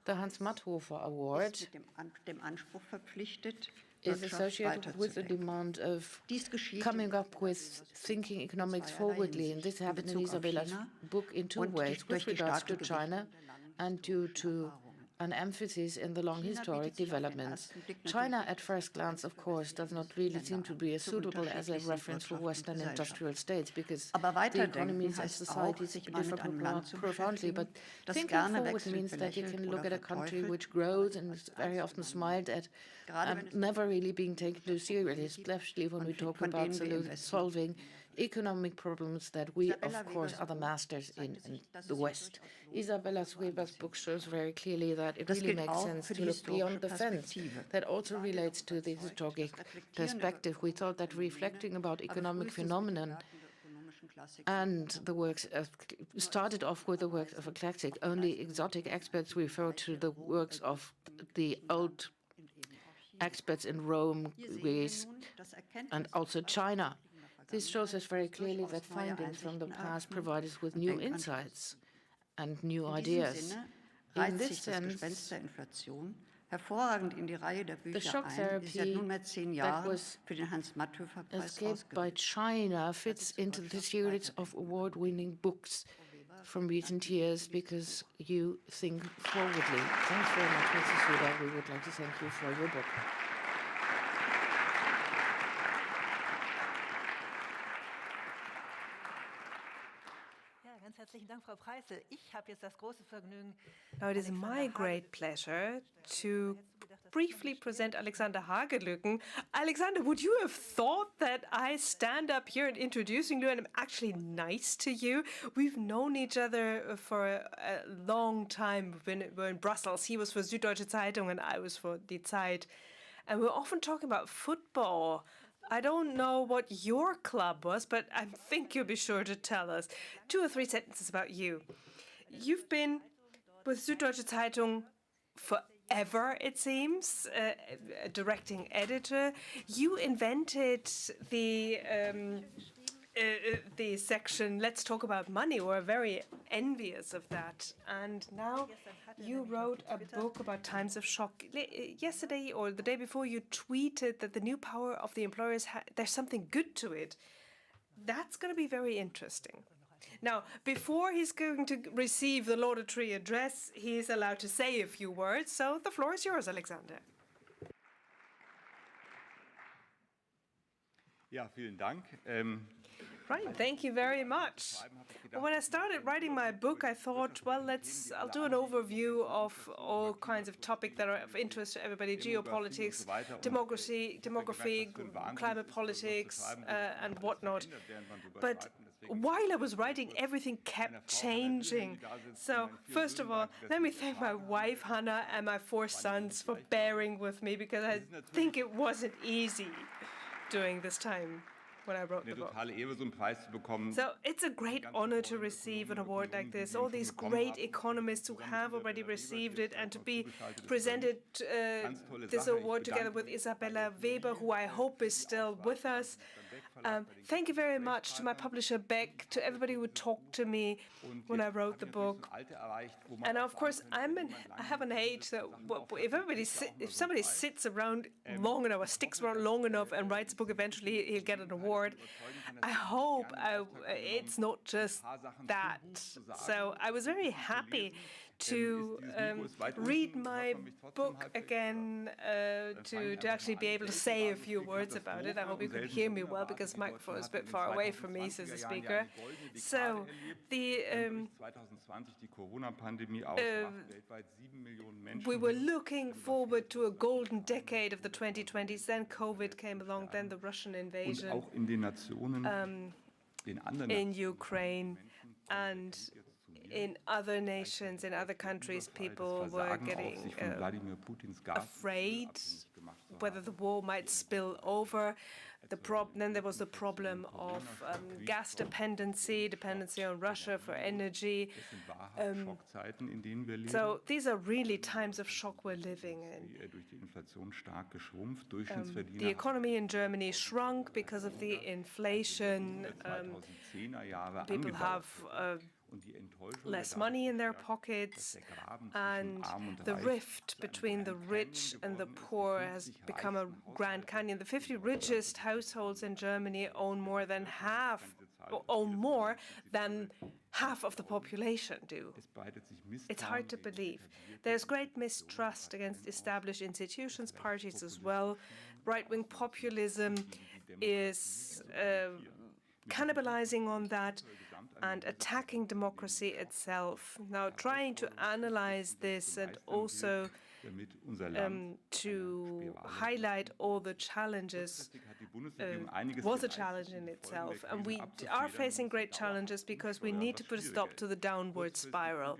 The Hans Matthöfer Award is associated with the demand of coming up with thinking economics forwardly. And this happened in Isabella's book in two ways, with regards to China and due to an emphasis in the long historic developments. China, at first glance, of course, does not really seem to be as suitable as a reference for Western industrial states, because the economies and societies differ profoundly. But thinking forward means that you can look at a country which grows and is very often smiled at and never really being taken too seriously, especially when we talk about solving economic problems that we, of course, are the masters in the West. Isabella Weber's book shows very clearly that it really makes sense to look beyond the fence. That also relates to the historic perspective. We thought that reflecting about economic phenomenon and the works started off with the works of a classic. Only exotic experts refer to the works of the old experts in Rome, Greece, and also China. This shows us very clearly that findings from the past provide us with new insights and new ideas. In this sense, the shock therapy that was escaped by China fits into the series of award-winning books from recent years because you think forwardly. Thanks very much, Mrs. Weber. We would like to thank you for your book. Now it is my great pleasure to briefly present Alexander Hagelüken. Alexander, would you have thought that I stand up here and introducing you and I'm actually nice to you? We've known each other for a long time. We're in Brussels. He was for Süddeutsche Zeitung and I was for Die Zeit. And we're often talking about football. I don't know what your club was, but I think you'll be sure to tell us. 2 or 3 sentences about you. You've been with Süddeutsche Zeitung forever, it seems, a directing editor. You invented the section, Let's Talk About Money. We're very envious of that. And now you wrote a book about times of shock. Yesterday or the day before, you tweeted that the new power of the employers, there's something good to it. That's going to be very interesting. Now, before he's going to receive the laudatory address, he's allowed to say a few words. So the floor is yours, Alexander. Ja, vielen Dank. Right, thank you very much. Well, when I started writing my book, I thought, well, I'll do an overview of all kinds of topics that are of interest to everybody: geopolitics, demography, climate politics, and whatnot. But while I was writing, everything kept changing. So, first of all, let me thank my wife, Hannah, and my 4 sons for bearing with me, because I think it wasn't easy during this time when I wrote the book. So it's a great honor to receive an award like this. All these great economists who have already received it, and to be presented this award together with Isabella Weber, who I hope is still with us. Thank you very much to my publisher Beck, to everybody who talked to me when I wrote the book. And of course, I have an age that if somebody sits around long enough, or sticks around long enough and writes a book, eventually he'll get an award. I hope it's not just that. So I was very happy to read my book again, to actually be able to say a few words about it. I hope you can hear me well, because the microphone is a bit far away from me, says the speaker. So we were looking forward to a golden decade of the 2020s. Then COVID came along, then the Russian invasion in Ukraine, and in other nations, in other countries, people were getting afraid whether the war might spill over. Then there was the problem of gas dependency on Russia for energy. So these are really times of shock we're living in. The economy in Germany shrunk because of the inflation. People have less money in their pockets, and the rift between the rich and the poor has become a Grand Canyon. The 50 richest households in Germany own more than half of the population do. It's hard to believe. There's great mistrust against established institutions, parties as well. Right-wing populism is cannibalizing on that and attacking democracy itself. Now, trying to analyze this and also to highlight all the challenges was a challenge in itself. And we are facing great challenges because we need to put a stop to the downward spiral.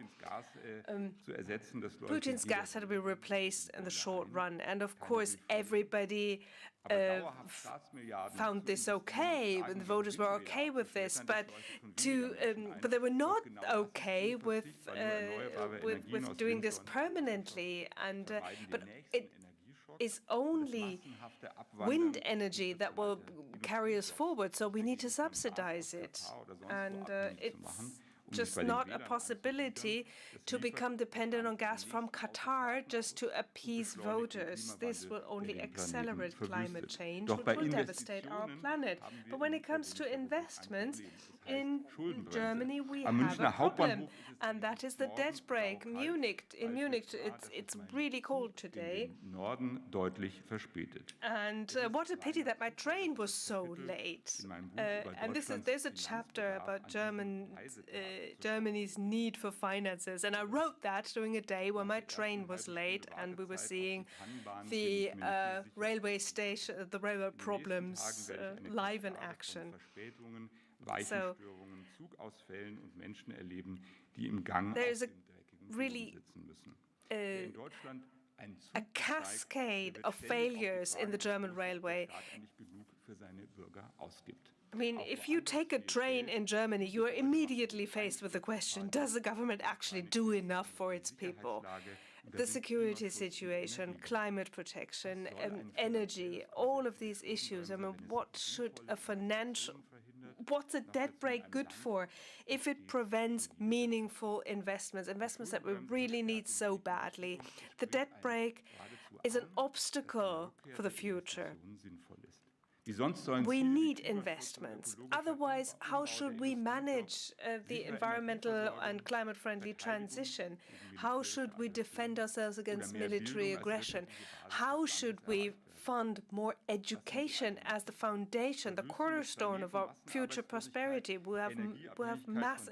Putin's gas had to be replaced in the short run. And of course, everybody found this okay, and the voters were okay with this, but they were not okay with doing this permanently. And but it is only wind energy that will carry us forward, so we need to subsidize it, and it's just not a possibility to become dependent on gas from Qatar just to appease voters. This will only accelerate climate change, which will devastate our planet. But when it comes to investments, in Germany we have a problem, and that is the debt brake. In Munich, it's really cold today. And what a pity that my train was so late. And there's a chapter about Germany's need for finances, and I wrote that during a day when my train was late, and we were seeing the railway station, the railway problems live in action. So there's a really a cascade of failures in the German railway. I mean, if you take a train in Germany, you are immediately faced with the question, does the government actually do enough for its people? The security situation, climate protection, energy, all of these issues. I mean, what's a debt brake good for if it prevents meaningful investments that we really need so badly? The debt brake is an obstacle for the future. We need investments. Otherwise, how should we manage the environmental and climate-friendly transition? How should we defend ourselves against military aggression? How should we fund more education as the foundation, the cornerstone of our future prosperity? We have mass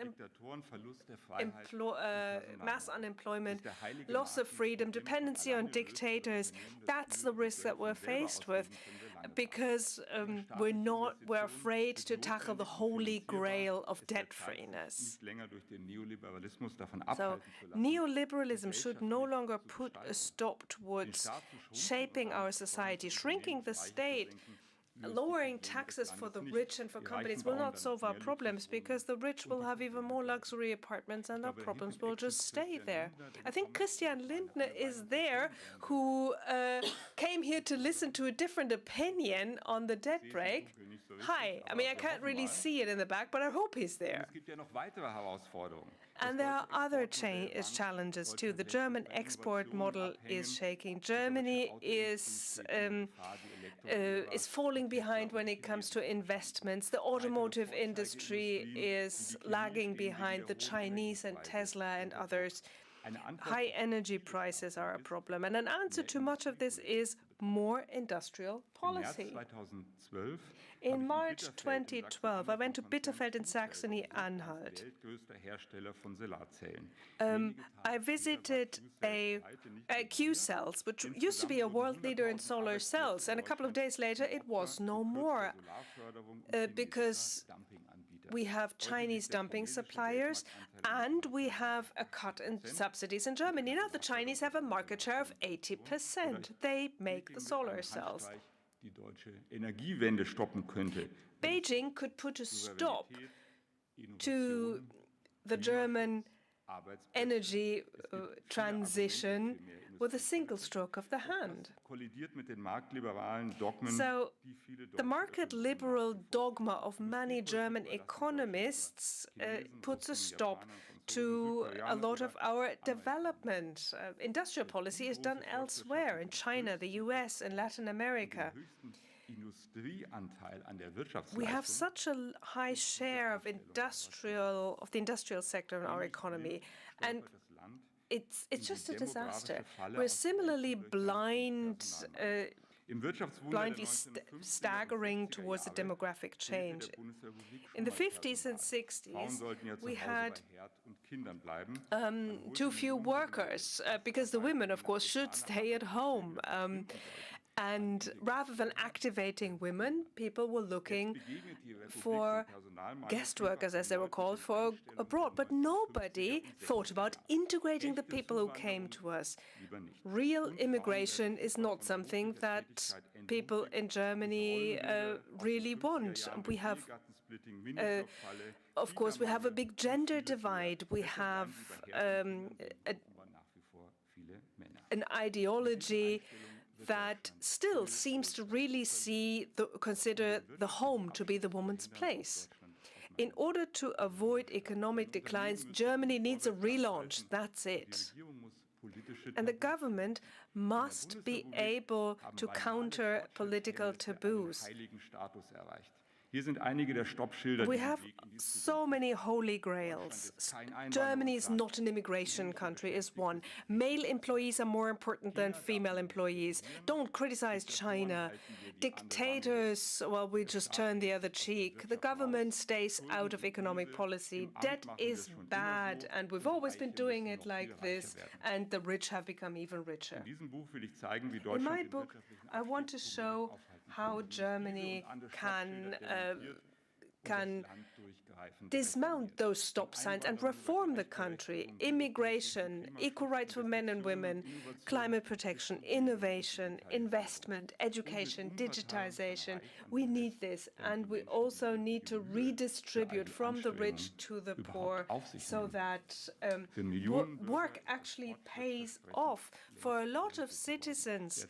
unemployment, loss of freedom, dependency on dictators. That's the risk that we're faced with, because we're afraid to tackle the holy grail of debt-freeness. So neoliberalism should no longer put a stop towards shaping our society, shrinking the state. Lowering taxes for the rich and for companies will not solve our problems, because the rich will have even more luxury apartments and our problems will just stay there. I think Christian Lindner is there, who came here to listen to a different opinion on the debt brake. Hi, I mean, I can't really see it in the back, but I hope he's there. And there are other challenges too. The German export model is shaking. Germany is falling behind when it comes to investments. The automotive industry is lagging behind the Chinese and Tesla and others. High energy prices are a problem. And an answer to much of this is more industrial policy. In March 2012, I went to Bitterfeld in Saxony-Anhalt. I visited Q-Cells, which used to be a world leader in solar cells, and a couple of days later it was no more, because we have Chinese dumping suppliers, and we have a cut in subsidies in Germany. Now the Chinese have a market share of 80%. They make the solar cells. Beijing could put a stop to the German energy transition with a single stroke of the hand. So the market liberal dogma of many German economists puts a stop to a lot of our development. Industrial policy is done elsewhere, in China, the US, and Latin America. We have such a high share of the industrial sector in our economy, and it's just a disaster. We're similarly blindly staggering towards the demographic change. In the 50s and 60s, we had too few workers because the women, of course, should stay at home. And rather than activating women, people were looking for guest workers, as they were called, for abroad. But nobody thought about integrating the people who came to us. Real immigration is not something that people in Germany really want. We have, of course, we have a big gender divide. We have an ideology that still seems to really consider the home to be the woman's place. In order to avoid economic declines, Germany needs a relaunch. That's it. And the government must be able to counter political taboos. We have so many holy grails. Germany is not an immigration country, is one. Male employees are more important than female employees. Don't criticize China. Dictators, well, we just turn the other cheek. The government stays out of economic policy. Debt is bad, and we've always been doing it like this, and the rich have become even richer. In my book, I want to show how Germany can dismount those stop signs and reform the country. Immigration, equal rights for men and women, climate protection, innovation, investment, education, digitization. We need this, and we also need to redistribute from the rich to the poor so that work actually pays off. For a lot of citizens,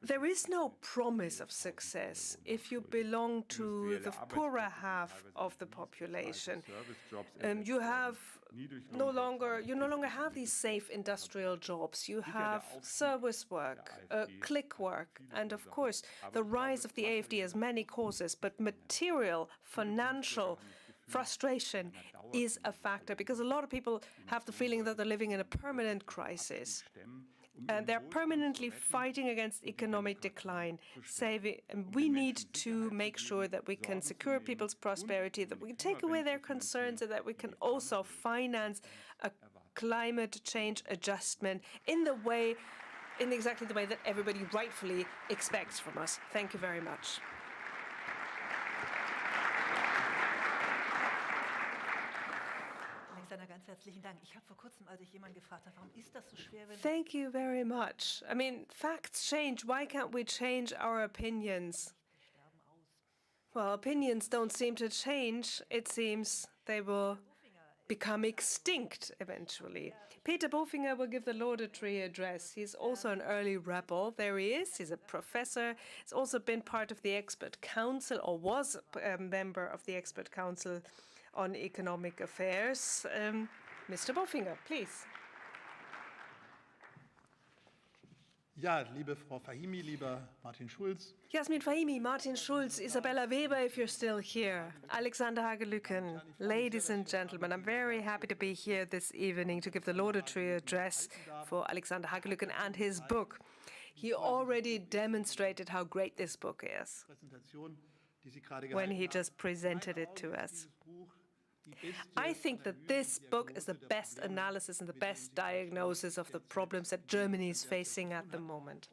there is no promise of success if you belong to the poorer half of the population. You no longer have these safe industrial jobs. You have service work, click work, and of course the rise of the AfD has many causes, but material, financial frustration is a factor because a lot of people have the feeling that they're living in a permanent crisis. And they're permanently fighting against economic decline. And we need to make sure that we can secure people's prosperity, that we can take away their concerns, and that we can also finance a climate change adjustment in exactly the way that everybody rightfully expects from us. Thank you very much. Thank you very much. I mean, facts change. Why can't we change our opinions? Well, opinions don't seem to change. It seems they will become extinct eventually. Peter Bofinger will give the laudatory address. He's also an early rebel. There he is. He's a professor. He's also been part of the expert council, or was a member of the expert council on economic affairs. Mr. Bofinger, please. Ja, liebe Frau Fahimi, lieber Martin Schulz. Yasmin Fahimi, Martin Schulz, Isabella Weber, if you're still here. Alexander Hagelüken, ladies and gentlemen, I'm very happy to be here this evening to give the laudatory address for Alexander Hagelüken and his book. He already demonstrated how great this book is when he just presented it to us. I think that this book is the best analysis and the best diagnosis of the problems that Germany is facing at the moment.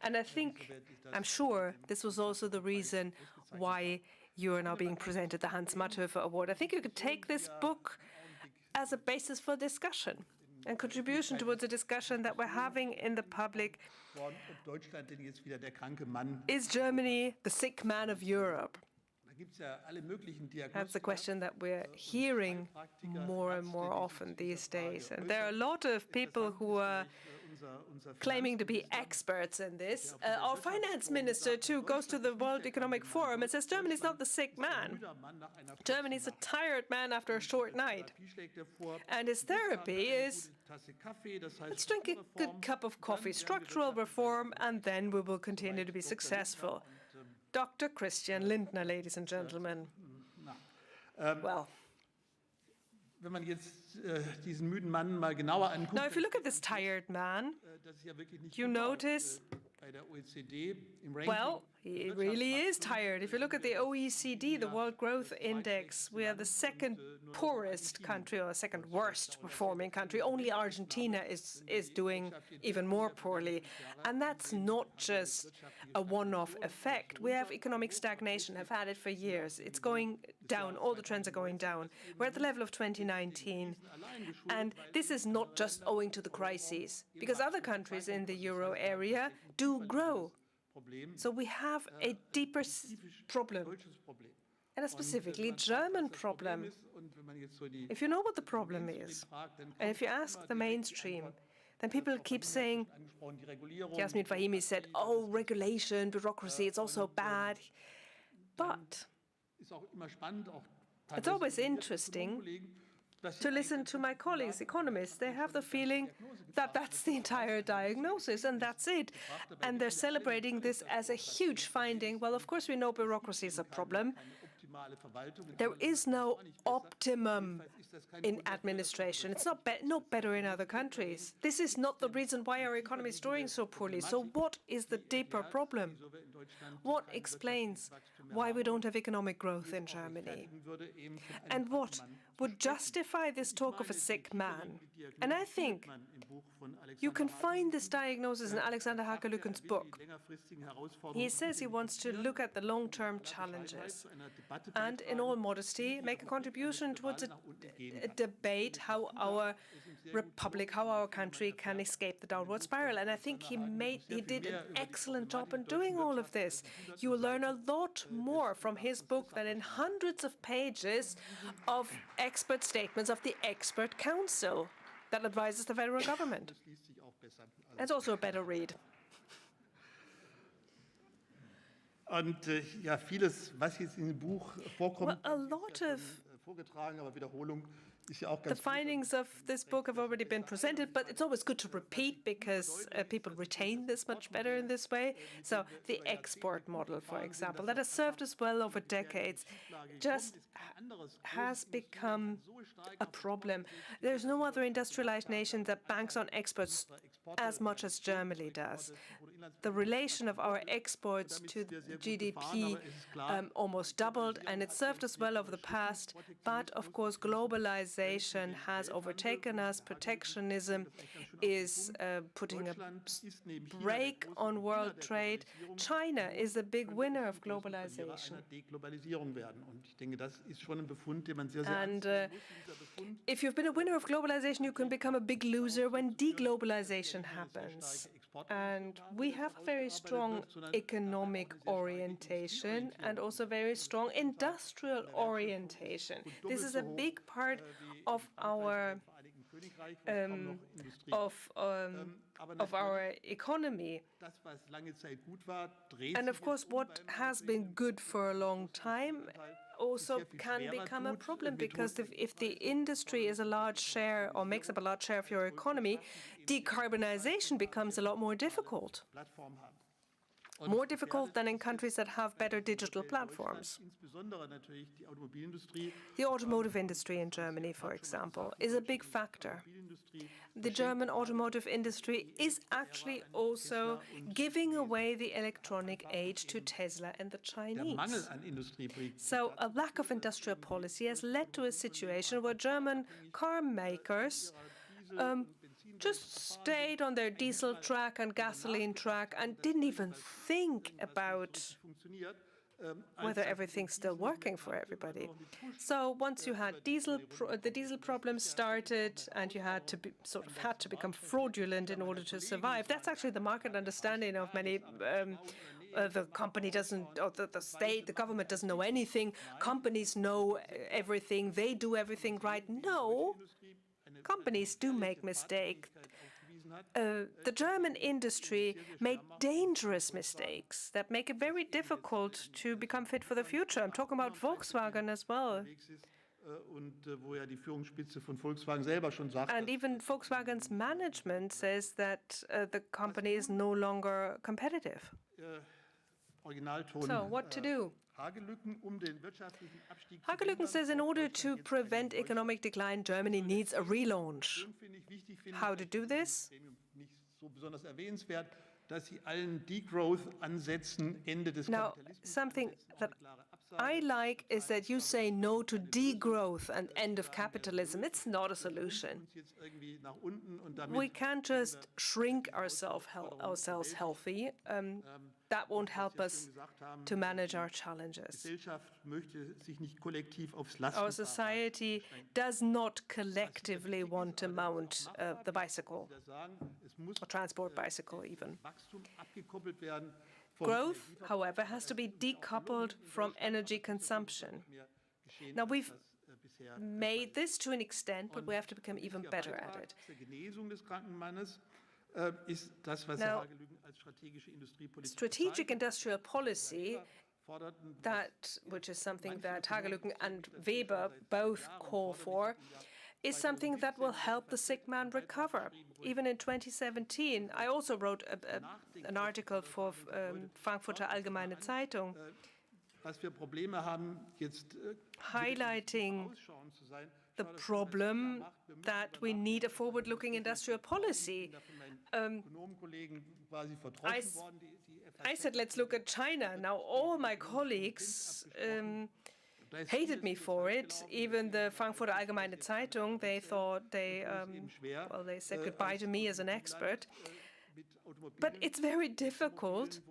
And I'm sure this was also the reason why you are now being presented the Hans Matthöfer Award. I think you could take this book as a basis for discussion and contribution towards a discussion that we're having in the public. Is Germany the sick man of Europe? That's a question that we're hearing more and more often these days. And there are a lot of people who are claiming to be experts in this. Our finance minister, too, goes to the World Economic Forum and says Germany's not the sick man. Germany's a tired man after a short night. And his therapy is, let's drink a good cup of coffee, structural reform, and then we will continue to be successful. Dr. Christian Lindner, ladies and gentlemen. Well, wenn man jetzt diesen müden Mann mal genauer anguckt, now if you look at this tired man, you notice, well, he really is tired. If you look at the OECD, the World Growth Index, we are the second poorest country or second worst performing country. Only Argentina is doing even more poorly. And that's not just a one-off effect. We have economic stagnation, have had it for years. It's going down. All the trends are going down. We're at the level of 2019. And this is not just owing to the crises, because other countries in the euro area do grow. So we have a deeper problem, and a specifically German problem. If you know what the problem is, and if you ask the mainstream, then people keep saying, Yasmin Fahimi said, oh, regulation, bureaucracy, it's also bad. But it's always interesting to listen to my colleagues, economists. They have the feeling that that's the entire diagnosis and that's it. And they're celebrating this as a huge finding. Well, of course, we know bureaucracy is a problem. There is no optimum in administration. It's not better in other countries. This is not the reason why our economy is doing so poorly. So what is the deeper problem? What explains why we don't have economic growth in Germany? And what would justify this talk of a sick man? And I think you can find this diagnosis in Alexander Hagelüken's book. He says he wants to look at the long-term challenges and, in all modesty, make a contribution towards a debate how our republic, how our country can escape the downward spiral. And I think he did an excellent job in doing all of this. You will learn a lot more from his book than in hundreds of pages of expert statements of the expert council that advises the federal government. It's also a better read. Und ja, vieles, was jetzt in dem Buch vorkommt, a lot of vorgetragen, aber Wiederholung ist ja auch the ganz findings of this book have already been presented, but it's always good to repeat because people retain this much better in this way. So the export model, for example, that has served us well over decades, just has become a problem. There's no other industrialized nation that banks on exports as much as Germany does. The relation of our exports to GDP almost doubled, and it served us well over the past. But, of course, globalization has overtaken us. Protectionism is putting a brake on world trade. China is a big winner of globalization. And if you've been a winner of globalization, you can become a big loser when deglobalization happens. And we have a very strong economic orientation and also very strong industrial orientation. This is a big part of our economy. And of course, what has been good for a long time also can become a problem, because if the industry is a large share or makes up a large share of your economy, decarbonization becomes a lot more difficult. More difficult than in countries that have better digital platforms. The automotive industry in Germany, for example, is a big factor. The German automotive industry is actually also giving away the electronic age to Tesla and the Chinese. So a lack of industrial policy has led to a situation where German car makers just stayed on their diesel track and gasoline track and didn't even think about whether everything's still working for everybody. So once you had the diesel problem started, and you had to become fraudulent in order to survive. That's actually the market understanding of many the company doesn't, or the state, the government doesn't know anything. Companies know everything. They do everything right. No, companies do make mistakes. The German industry made dangerous mistakes that make it very difficult to become fit for the future. I'm talking about Volkswagen as well. And even Volkswagen's management says that the company is no longer competitive. So what to do? Hagelüken says in order to prevent economic decline, Germany needs a relaunch. How to do this? Now, something that I like is that you say no to degrowth and end of capitalism. It's not a solution. We can't just shrink ourselves healthy. That won't help us to manage our challenges. Our society does not collectively want to mount the bicycle, or transport bicycle even. Growth, however, has to be decoupled from energy consumption. Now, we've made this to an extent, but we have to become even better at it. Now, strategic industrial policy, which is something that Hagelüken and Weber both call for, is something that will help the sick man recover. Even in 2017, I also wrote an article for Frankfurter Allgemeine Zeitung, highlighting the problem that we need a forward-looking industrial policy. I said, let's look at China. Now, all my colleagues hated me for it. Even the Frankfurter Allgemeine Zeitung, they thought they said goodbye to me as an expert. But it's very difficult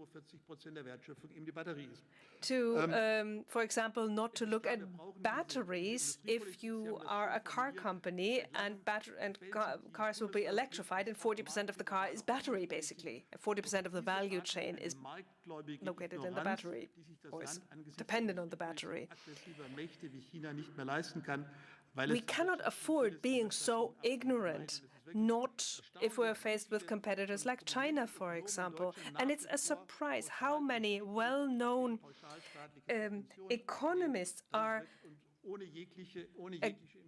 to, for example, not to look at batteries if you are a car company and cars will be electrified and 40% of the car is battery, basically. 40% of the value chain is located in the battery, or is dependent on the battery. We cannot afford being so ignorant, not if we're faced with competitors like China, for example. And it's a surprise how many well-known economists are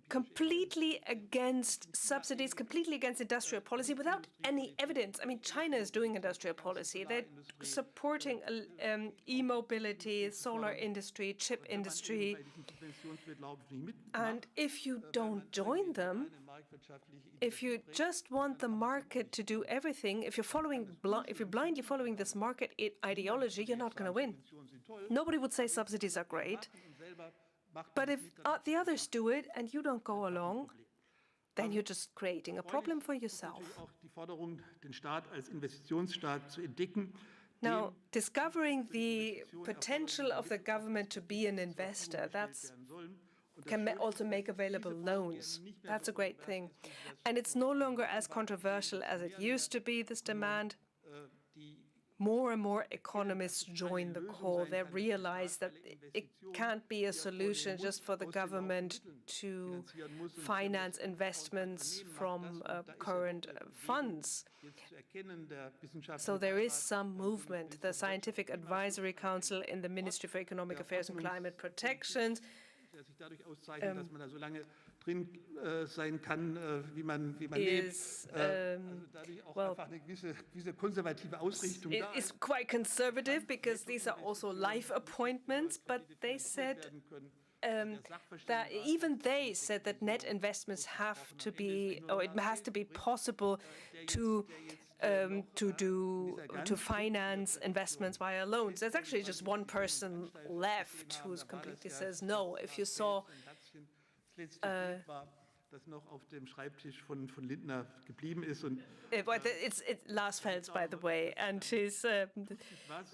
completely against subsidies, completely against industrial policy without any evidence. I mean, China is doing industrial policy. They're supporting e-mobility, solar industry, chip industry. And if you don't join them, if you just want the market to do everything, if you're blindly following this market ideology, you're not going to win. Nobody would say subsidies are great. But if the others do it and you don't go along, then you're just creating a problem for yourself. Now, discovering the potential of the government to be an investor, can also make available loans. That's a great thing. And it's no longer as controversial as it used to be, this demand. More and more economists join the call. They realize that it can't be a solution just for the government to finance investments from current funds. So there is some movement. The Scientific Advisory Council in the Ministry for Economic Affairs and Climate Protection is quite conservative because these are also life appointments, but they said that even they said that net investments have to be, or it has to be possible to finance investments via loans. There's actually just one person left who completely says no. If you saw it's Lars Fels, by the way, and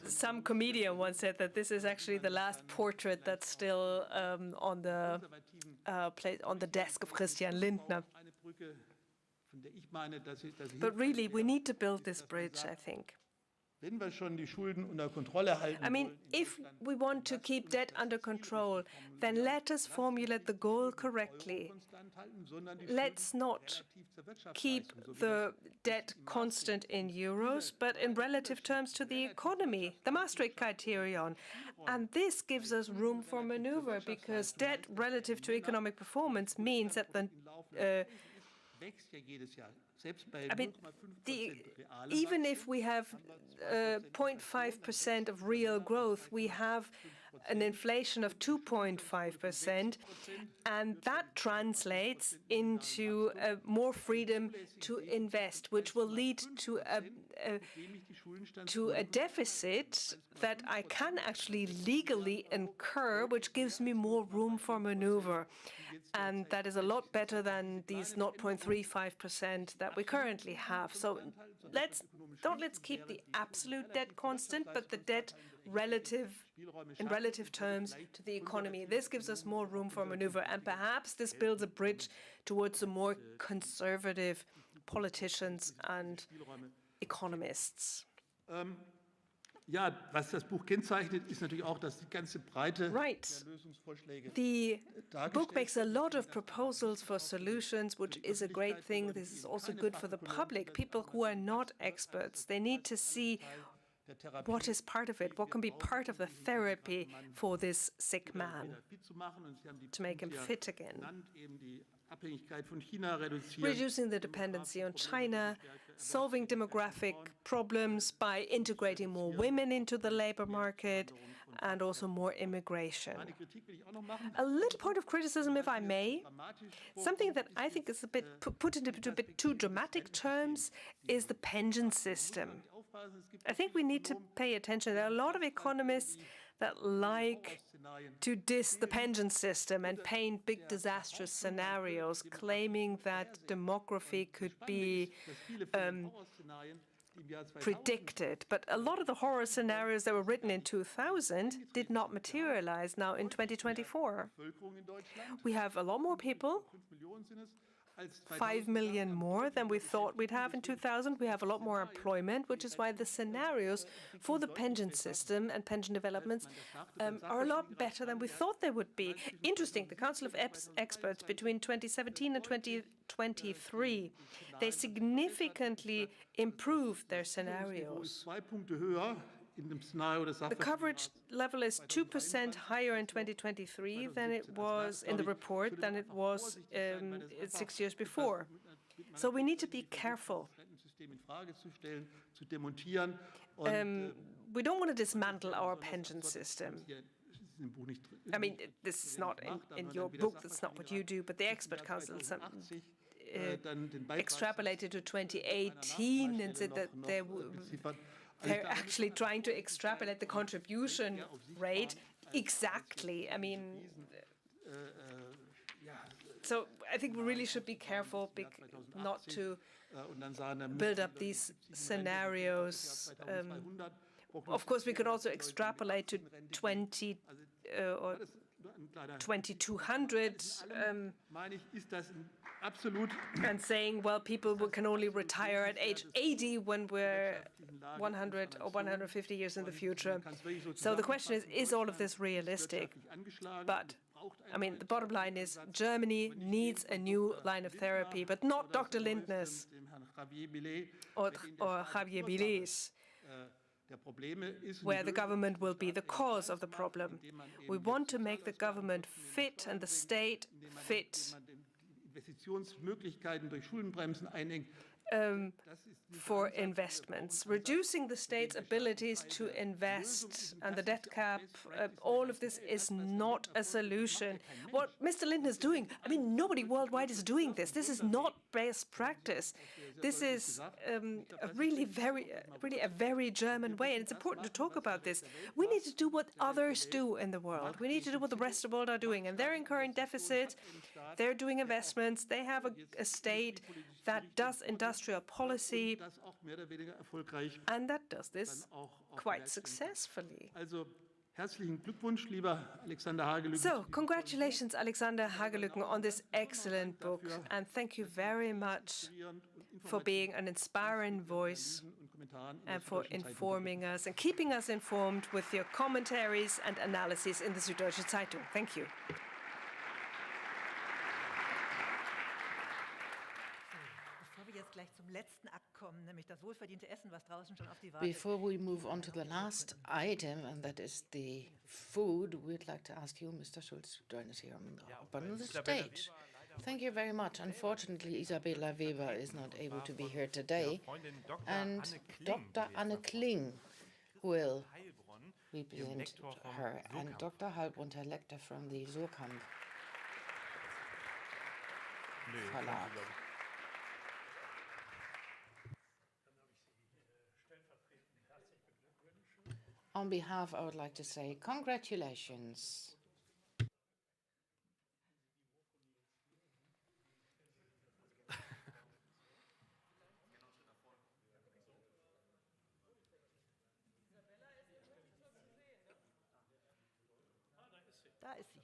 some comedian once said that this is actually the last portrait that's still on the desk of Christian Lindner. But really, we need to build this bridge, I think. Wenn wir schon die Schulden unter Kontrolle halten I mean, wollen, if we want to keep debt under control, then let us formulate the goal correctly. Let's not keep the debt constant in euros, but in relative terms to the economy, the Maastricht criterion. And this gives us room for maneuver because debt relative to economic performance means that even if we have 0.5% of real growth, we have an inflation of 2.5%, and that translates into more freedom to invest, which will lead to a deficit that I can actually legally incur, which gives me more room for maneuver. And that is a lot better than these 0.35% that we currently have. So let's keep the absolute debt constant, but the debt in relative terms to the economy. This gives us more room for maneuver, and perhaps this builds a bridge towards some more conservative politicians and economists. Ja, was das Buch kennzeichnet, ist natürlich auch, dass die ganze Breite der Lösungsvorschläge The book makes a lot of proposals for solutions, which is a great thing. This is also good for the public, people who are not experts. They need to see what is part of it, what can be part of the therapy for this sick man to make him fit again. Reducing the dependency on China, solving demographic problems by integrating more women into the labor market, and also more immigration. A little point of criticism, if I may. Something that I think is a bit put into a bit too dramatic terms is the pension system. I think we need to pay attention. There are a lot of economists that like to diss the pension system and paint big disastrous scenarios, claiming that demography could be predicted. But a lot of the horror scenarios that were written in 2000 did not materialize now in 2024. We have a lot more people, 5 million more than we thought we'd have in 2000. We have a lot more employment, which is why the scenarios for the pension system and pension developments are a lot better than we thought they would be. Interesting, the Council of Experts between 2017 and 2023, they significantly improved their scenarios. The coverage level is 2% higher in 2023 than it was in the report than it was 6 years before. So we need to be careful. We don't want to dismantle our pension system. I mean, this is not in your book, that's not what you do, but the expert council extrapolated to 2018 and said that they're actually trying to extrapolate the contribution rate exactly. I mean, so I think we really should be careful not to build up these scenarios. Of course, we could also extrapolate to 2200 and saying, well, people can only retire at age 80 when we're 100 or 150 years in the future. So the question is all of this realistic? But, I mean, the bottom line is Germany needs a new line of therapy, but not Dr. Lindner's or Javier Bilé's, where the government will be the cause of the problem. We want to make the government fit and the state fit for investments. Reducing the state's abilities to invest and the debt cap, all of this is not a solution. What Mr. Lindner is doing, I mean, nobody worldwide is doing this. This is not best practice. This is really a very German way, and it's important to talk about this. We need to do what others do in the world. We need to do what the rest of the world are doing, and they're incurring deficits, they're doing investments, they have a state that does industrial policy, and that does this quite successfully. So, congratulations, Alexander Hagelüken, on this excellent book, and thank you very much for being an inspiring voice and for informing us and keeping us informed with your commentaries and analyses in the Süddeutsche Zeitung. Thank you. Before we move on to the last item, and that is the food, we'd like to ask you, Mr. Schulz, to join us here on the stage. Thank you very much. Unfortunately, Isabella Weber is not able to be here today, and Dr. Anne Kling will represent her, and Dr. Heilbrunn, Herr Lecter from the Surkamp Verlag. On behalf, I would like to say congratulations. Da ist sie.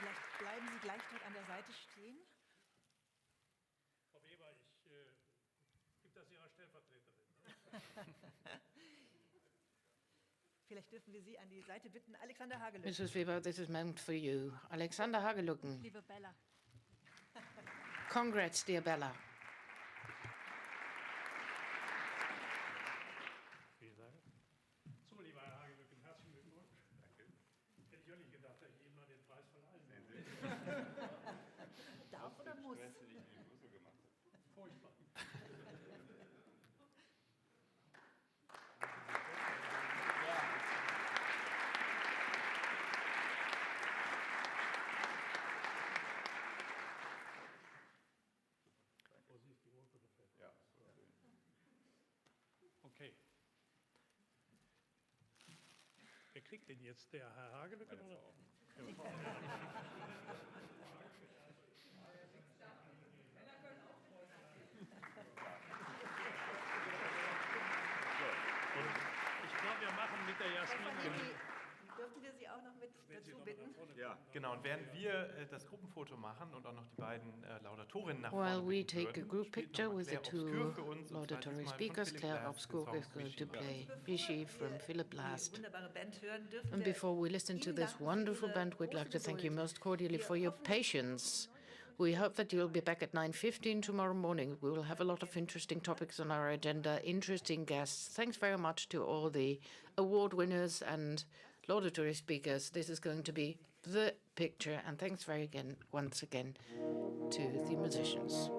Vielleicht bleiben Sie gleich dort an der Seite stehen. Frau Weber, ich gebe das Ihrer Stellvertreterin. Vielleicht dürfen wir Sie an die Seite bitten. Alexander Hagelüken. Mrs. Weber, this is meant for you. Alexander Hagelüken. Liebe Bella. Congrats, dear Bella. Vielen Dank. So, lieber Herr Hagelüken, herzlichen Glückwunsch. Danke. Hätte ich auch nicht gedacht, dass ich Ihnen mal den Preis verleihen würde. Darf oder muss? Furchtbar. Okay. Wer kriegt den jetzt? Der Herr Hagelüken? Oder? Ich glaube, wir machen mit der Jasmin. Dürfen wir Sie auch noch mit dazu bitten? Ja, genau. Und während wir das Gruppenfoto machen und auch noch die beiden Laudatorinnen nach While vorne we bitten take a würden, group spielt picture noch with the Claire two Obscure für uns, und zwar laudatory diesmal von speakers, Philipp Claire Glass, Obscure den is Song going to Vichy. play Vichy from Philip Glass. Wunderbare Band hören dürfen. And before we listen to this wonderful band, we'd like to thank you most cordially for your patience. We hope that you'll be back at 9:15 tomorrow morning. We will have a lot of interesting topics on our agenda, interesting guests. Thanks very much to all the award winners and laudatory speakers. This is going to be the picture. And thanks once again to the musicians.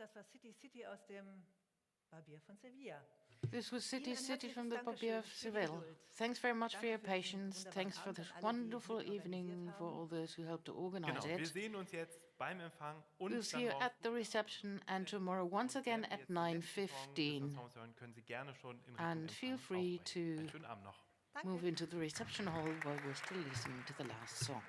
das war City City aus dem Barbier von Sevilla. This was City City from the Barbier of Seville. Thanks very much for your patience. Thanks for this wonderful evening for all those who helped to organize Wir it. sehen uns jetzt beim Empfang und We'll see you dann at the reception and tomorrow once again at 9:15. können Sie gerne schon in And feel free to Einen schönen Abend noch. move into the reception hall where we're still listening to the last song.